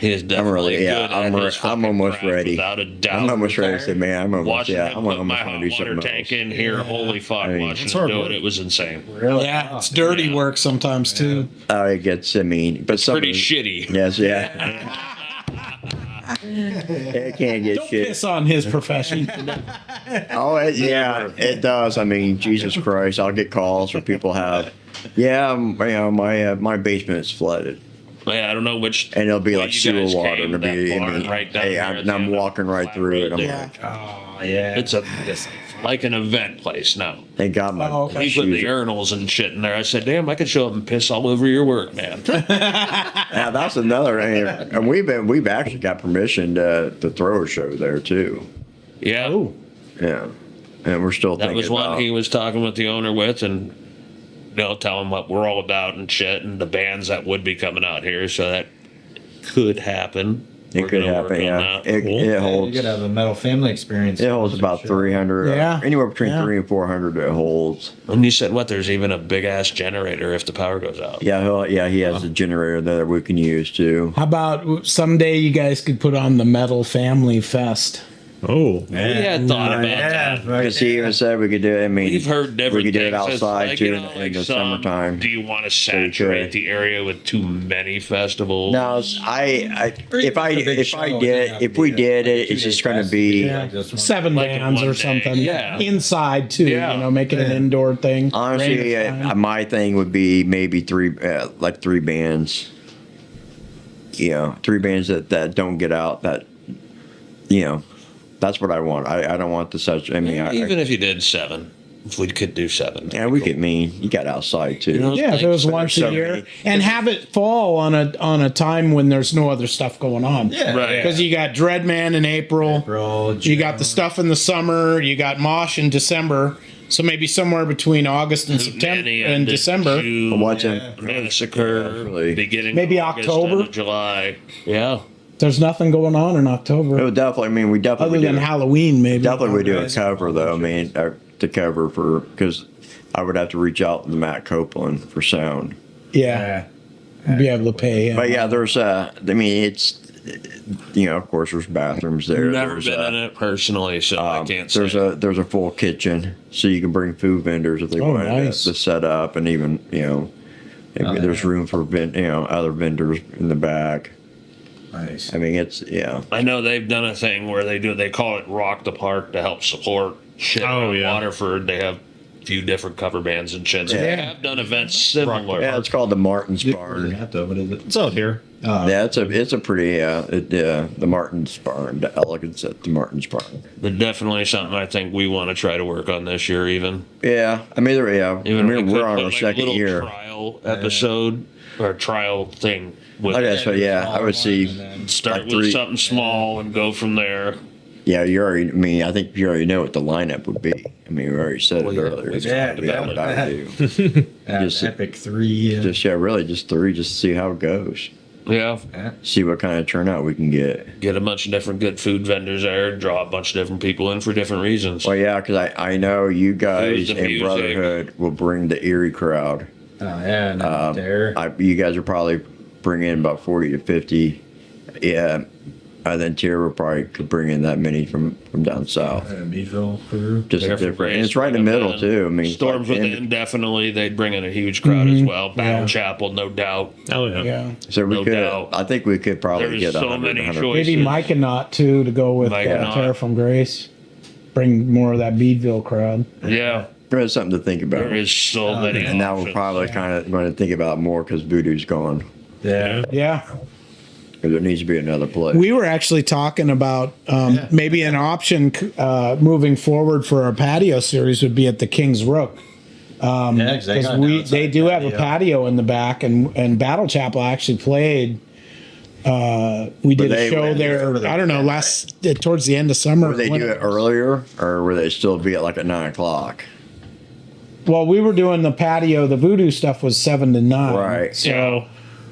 He is definitely really- yeah, good at I'm his re- I'm fucking almost craft, ready. without a doubt. I'm almost ready to say, man, I'm almost Watching yeah, him I'm put almost my going hot to do water something tank else. in here. Holy fuck! I mean, Watching it's him hard do work. it was insane. Really? Yeah, it's dirty Yeah. work sometimes too. It gets. I mean, but some Pretty shitty. Yes, yeah. It can't get Don't shit. piss on his profession. Yeah, it does. I mean, Jesus Christ, I'll get calls where people have, yeah, my basement's flooded, Yeah, I don't know which. and it'll be way like you sewer guys water, came, and it'll be, that I barn mean, right down hey, there at and the I'm end of walking the right flat through it. road I'm there. like, Oh, yeah. It's like an event place now. thank God my Oh, okay. He put the shoes. urinals and shit in there. I said, "Damn, I could show up and piss all over your work, man." Yeah, that's another. And we've actually got permission to throw a show there too. Yeah, Yeah, and we're still that thinking was one about. he was talking with the owner with, and they'll tell him what we're all about and shit, and the bands that would be coming out here. So that could happen. It We're could gonna work happen. on Yeah, that. it You holds. could have a metal family experience. It holds about 300. Yeah. Anywhere between Yeah. 300 and 400. It holds. And you said what? There's even a big ass generator if the power goes out. Yeah, he has a generator that we can use too. How about someday you guys could put on the Metal Family Fest? Oh, We had thought about that. Because he even said we could do it. I mean, We've heard different we could do it things. It's outside like, too you in, know, in like the some, summertime. Do you want to you saturate could. the area with too many festivals? No, if we did it, it's just going to be. Seven Like a bands one or day, something. yeah. Inside too. Yeah. You know, make it an indoor thing. Honestly, Rain or shine. my thing would be maybe three bands. You know, three bands that don't get out. That, you know, that's what I want. I don't want the such. I mean, Even if you did 7, if we could do 7. yeah, we could mean you got outside too. You know, Yeah, if it was But once there's a so year, many- and have it fall on a time when there's no other stuff going on. Yeah. Right. Because you got Dreadman in April, Bro, you got the stuff in the summer, you got Mosh in December. So maybe somewhere between August and September Many and the December. June Watching. Massacre, Really. beginning Maybe August, October? end of July. Yeah. There's nothing going on in It October would definitely. I mean, we definitely other would than do. Halloween, maybe. Definitely would do a cover though. I mean, to cover for because I would have to reach out to Matt Copeland for sound. Yeah, be able to pay. But yeah, there's I mean, it's you know, of course, there's bathrooms there. Never There's, been in it personally, so I can't say. there's a full kitchen, so you can bring food vendors if they Oh, want nice. to set up, and even you know, there's room for other vendors in the back. Nice. I mean, it's yeah. I know they've done a thing where they call it Rock the Park to help support shit. Oh, around yeah. Waterford, they have a few different cover bands and shit. So Yeah. they have done events similar. Yeah, it's called the Martin's What is Barn. that though? What is it? it's out here. Yeah, it's a pretty the Martin's Barn, the elegance at the Martin's Barn. But definitely something I think we want to try to work on this year, even. Yeah, I mean, Even if we we're could on put, our like, a second little year. trial episode or trial thing. With Okay, so yeah, I would see. start like with three- something small and go from there. Yeah, you already. I mean, I think you already know what the lineup would be. I mean, we already said Well, it yeah, earlier. we've Yeah, talked yeah. about What it. I would do. Just- Epic 3. Just really, just three, just to see how it goes. Yeah, See what kind of turnout we can get. get a bunch of different good food vendors there, draw a bunch of different people in for different reasons. Well, yeah, because I know you guys the and music. Brotherhood will bring the Erie crowd. Oh, yeah. Not there. You guys will probably bring in about 40 to 50. Yeah. And then Tier will probably could bring in that many from down south. Meadville crew. Just They're different. great. And it's right in the middle too. I mean, Storms like, Within, definitely. They'd bring in a huge crowd as well. Battle Yeah. Chapel, no doubt. Oh yeah. Yeah, so we no could. doubt. I think we could probably There's get so 100, many 100. choices. maybe Mike and Not too to go with Mike and Not. Terror from Grace. Bring more of that Beadville crowd. Yeah, There's something to think about. there is so many. And now we're options. probably kind of going to think about it more because Voodoo's gone. Yeah. Yeah, Because there needs to be another place. we were actually talking about maybe an option moving forward for our patio series would be at the King's Rook. Yeah, Because they do have a patio in the back, and Battle Chapel actually played We did they- a show there. I don't know, towards the end of summer. Would they do when- it earlier, or would they still be at like at 9 o'clock? Well, we were doing the patio. The voodoo stuff was 7 to 9. Right. So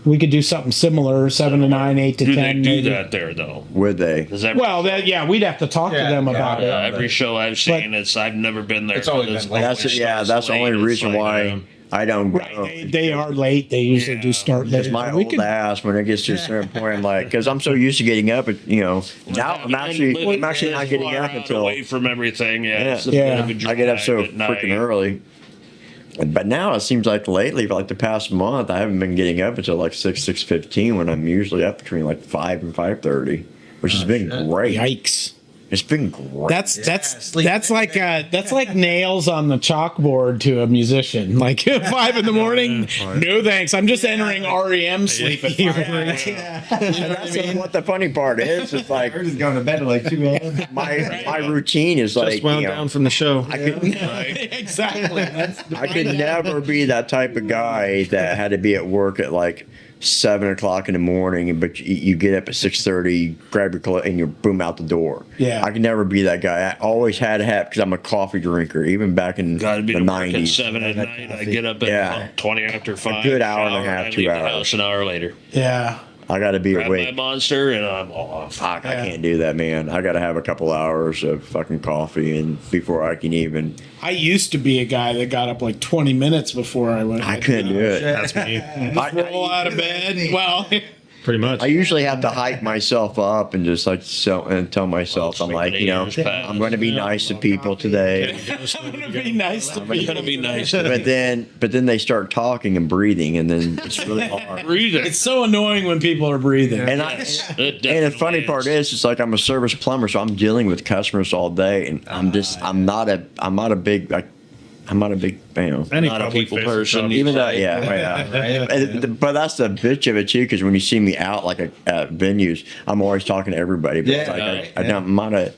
we could do something similar, 7 to 9, 8 to Do 10. they do maybe. that there though? Would they? Does that? Well, we'd have to talk to them about it. Every show I've seen, I've never been there. It's always This been late. That's always that's starts the only late. It's reason like, why I don't go. Right, they are late. They usually do start late. It's my We old could- ass when it gets to a certain point, I'm like, because I'm so used to getting up, at, now I'm actually not getting far up out until away from everything. Yeah, Yeah. it's a bit of a Yeah. I get up so drive at night. freaking early. But now it seems like lately, for like the past month, I haven't been getting up until like 6:15 when I'm usually up between like 5 and 5:30, which has been great. Yikes. It's been great. That's like nails on the chalkboard to a musician. Like 5 in the morning. No thanks. I'm just entering REM sleep at 5. What the funny part is. It's like We're just going to bed at like 2 a.m. my routine is like Just wound down from the show. I could Exactly. I could never be that type of guy that had to be at work at like 7 o'clock in the morning, but you get up at 6:30, grab your clothes, and you boom out the door. Yeah. I could never be that guy. I always had to have because I'm a coffee drinker, even back in Got to be the to work at 90s. 7 at night. I get up at Yeah. 20 after 5. good hour and a shower, half, I 2 leave hours. the house an hour later. Yeah. I got to be Grab my awake. monster and I'm off. Fuck, I can't do that, man. I got to have a couple hours of fucking coffee and before I can even. I used to be a guy that got up like 20 minutes before I went. I couldn't do it. That's me. Roll out of bed. Well, Pretty much. I usually have to hype myself up and just like and tell myself, I'm like, I'm going to be nice to people today. I'm gonna be nice to I'm people. gonna be nice. But then they start talking and breathing, and then it's really hard. Breathing. It's so annoying when people are breathing. And the funny part is, it's like I'm a service plumber, so I'm dealing with customers all day, and I'm not a big Any Not a public people facing person. job. even though, but that's the bitch of it too, because when you see me out like at venues, I'm always talking to everybody. But it's like I'm not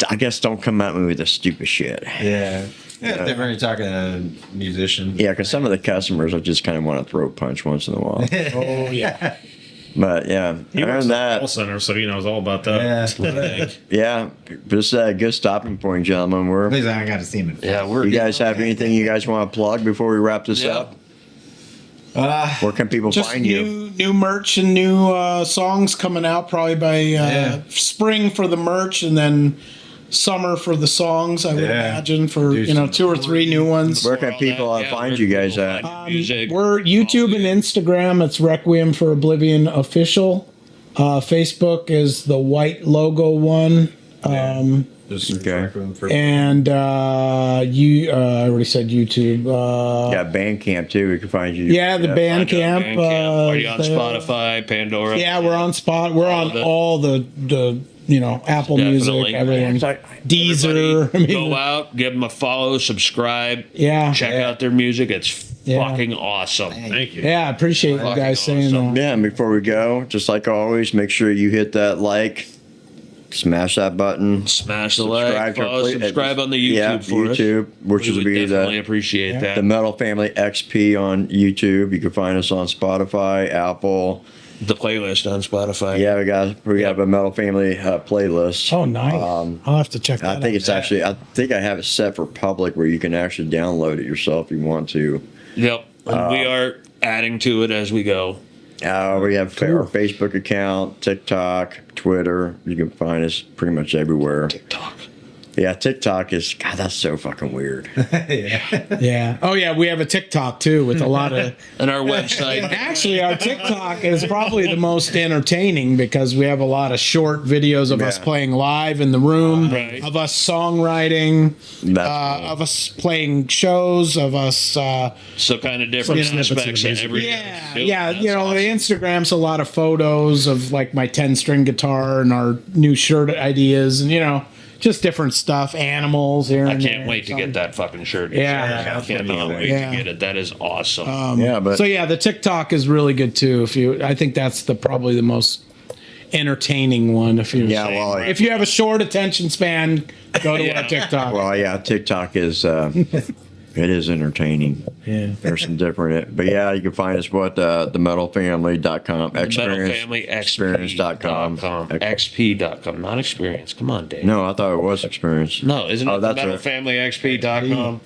I guess don't come at me with the stupid shit. Yeah. Yeah, different when you're talking to musicians. Yeah, because some of the customers I just kind of want to throat punch once in a while. Oh yeah. But yeah, He other works than at the call that, center, so he knows all about that. Yeah. just a good stopping point, gentlemen. At least I got to see him. Yeah, we're. You guys have anything you guys want to plug before we wrap this Yeah. up? Where can people Just find you? new merch and new songs coming out probably by spring for the merch and then summer for the songs. I would imagine for Do 2 or 3 new ones. Where can people find you guys at? Music. We're YouTube and Instagram. It's Requiem for Oblivion official. Facebook is the white logo one. Okay. And I already said YouTube. Yeah, Bandcamp too. We can find you. Yeah, the Bandcamp. Are you on the- Spotify, Pandora? Yeah, we're on Spot. We're on the- all the Apple Definitely. Music, everything. It's like, Deezer. Everybody go out, give them a follow, subscribe. Yeah. Check out their music. It's Yeah. fucking awesome. Thank you. Yeah, I appreciate you Fucking guys saying awesome. that. yeah, and before we go, just like always, make sure you hit that like, smash that button. Smash the Subscribe like, to our follow, play- subscribe on the YouTube Yeah, for us. YouTube, which We will would be definitely the appreciate that. the Metal Family XP on YouTube. You can find us on Spotify, Apple. The playlist on Spotify. Yeah, we have a Metal Family playlist. Oh, nice. I'll have to check that I out. think it's actually. I think I have it set for public where you can actually download it yourself if you want to. Yep. And we are adding to it as we go. We have our Facebook account, TikTok, Twitter. You can find us pretty much everywhere. TikTok. Yeah, TikTok is God. That's so fucking weird. Yeah. Oh, yeah. We have a TikTok too with a lot of. And our website. Actually, our TikTok is probably the most entertaining because we have a lot of short videos of us Yeah. playing live in the room, Right. of us songwriting, That's of us playing shows, of us. So kind of different Some snippets of aspects the of every. Yeah. The Instagram's a lot of photos of like my 10-string guitar and our new shirt ideas and just different stuff, animals here. I and can't there, wait to so. get that fucking shirt. Yeah. I cannot wait Yeah. to get it. That is awesome. yeah, but So yeah, the TikTok is really good too. I think that's probably the most entertaining one. If you if you have a short attention span, go to our TikTok. well, yeah, TikTok is It is entertaining. Yeah. There's some different, but yeah, you can find us at themetalfamily.com, experience.com. XP.com, not experience. Come on, Dave. No, I thought it was experience. No, isn't it that's metalfamilyxp.com?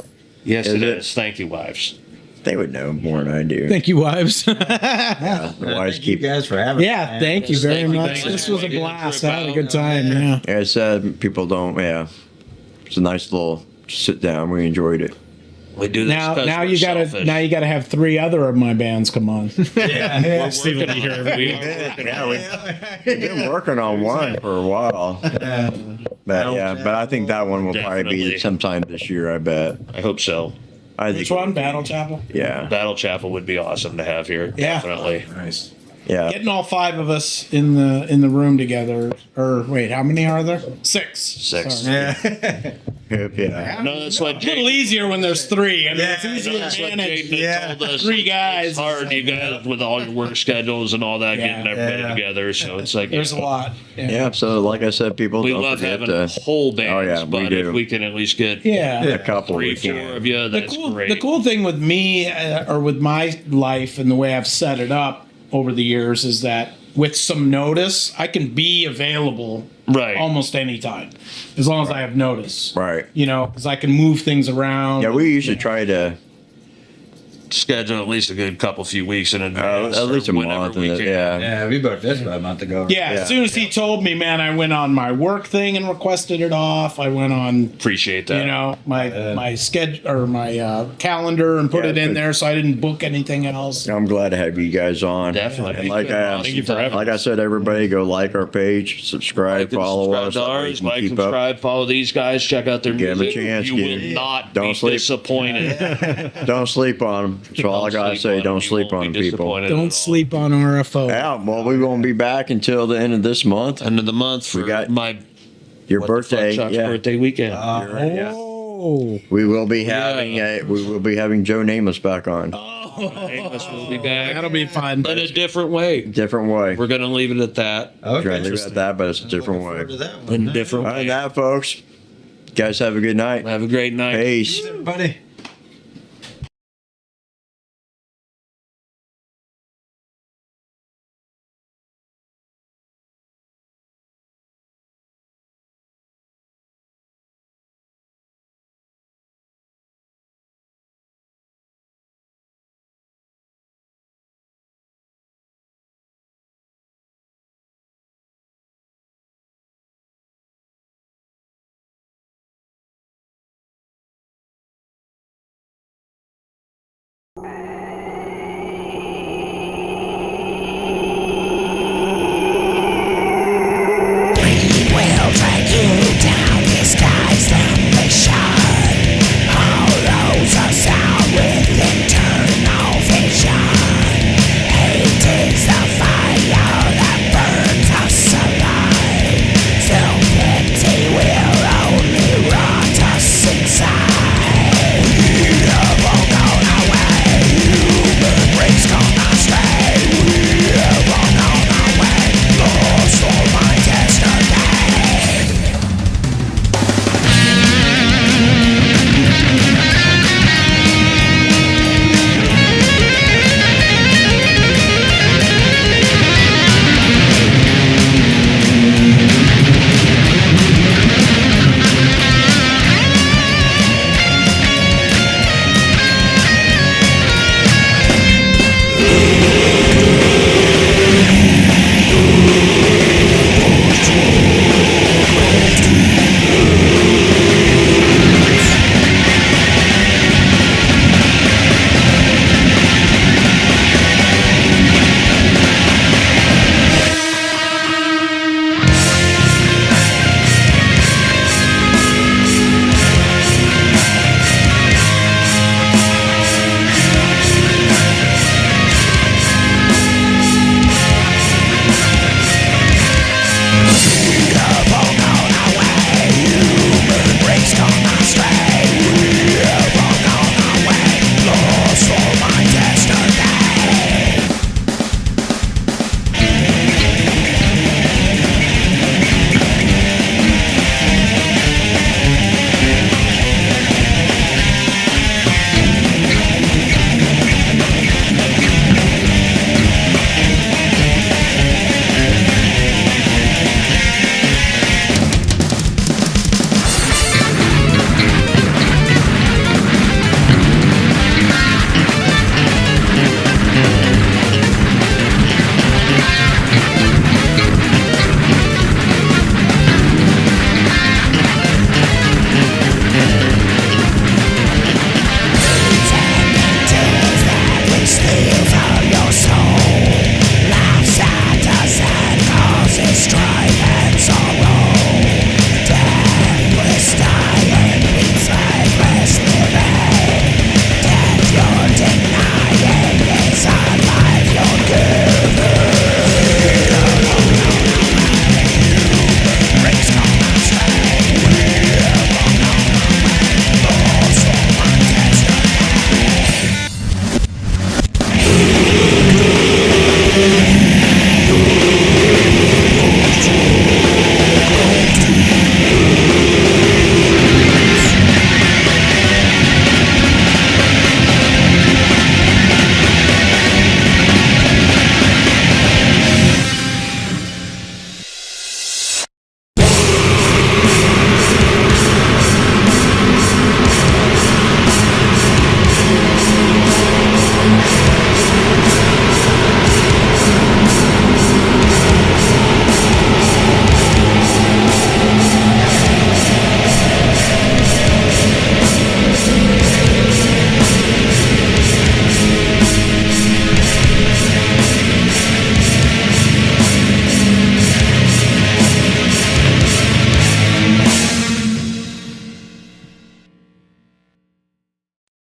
Yes, Is it it? is. Thank you, wives. They would know more than I do. Thank you, wives. The wives Thank you keep. guys for having Yeah, me. thank you very Thank you, much. thank you. This was a Making the blast. trip I had a out. good time. Yeah. Yeah, I said people don't. Yeah, it's a nice little sit down. We enjoyed it. We do this Now, 'cause now we're you gotta, selfish. now you gotta have 3 other of my bands come on. We're Steve will working be here on every it. week. We are working Yeah, on we, it. we've been working on one for a while. But yeah, but I think that one will probably Definitely. be sometime this year. I bet. I hope so. I think. Which one? Battle Chapel. Yeah, Battle Chapel would be awesome to have here. Yeah. Definitely. Nice. yeah. Getting all 5 of us in the room together. Or wait, how many are there? 6. 6. Sorry. Yeah. No, that's what A little easier when there's 3. I mean, it's easier That's to what manage. Jaden had told us. 3 guys. It's hard, you guys, with all your work schedules and all that, Yeah. getting everybody Yeah. together. So it's like There's a lot. Yeah. So, like I said, people we don't love forget having to. whole bands, Oh, yeah, we but do. if we can at least get Yeah. A couple. 3, we 4 can. of you, The that's cool, great. the cool thing with me, or with my life and the way I've set it up over the years, is that with some notice, I can be available Right. almost any time, as long as I have notice. Right. You know, because I can move things around. Yeah, we usually try to. Schedule at least a good few weeks in advance. At least or a whenever month. we And can. yeah. Yeah, we booked this about a month ago. Yeah, Yeah. as soon as he told me, man, I went on my work thing and requested it off. I went on, Appreciate that. you know, my schedule or my calendar and put Yeah, it in but- there, so I didn't book anything else. I'm glad to have you guys on. Definitely. And like Thank you for having like I said, everybody go like our page, subscribe, Like and follow subscribe us. to that way you ours, can like, keep up. subscribe, follow these guys, check out their Give 'em a music. chance, You give- will not Don't be sleep. disappointed. Don't sleep on them. That's all I gotta say. Don't sleep on them, people. Don't sleep on RFO. Yeah, well, we're gonna be back until the end of this month. End of the month for got my Your what the fuck, birthday, Chuck's yeah. birthday weekend. Yeah. Oh. We will be having Joe Namath back on. Amos will be back That'll be fun. in a different way. Different way. We're gonna leave it at that. Trying to Okay. leave it at that, but it's a different way. Forward to that one. In a different Other than way. that, folks, you guys have a good night. Have a great night. Peace. Buddy.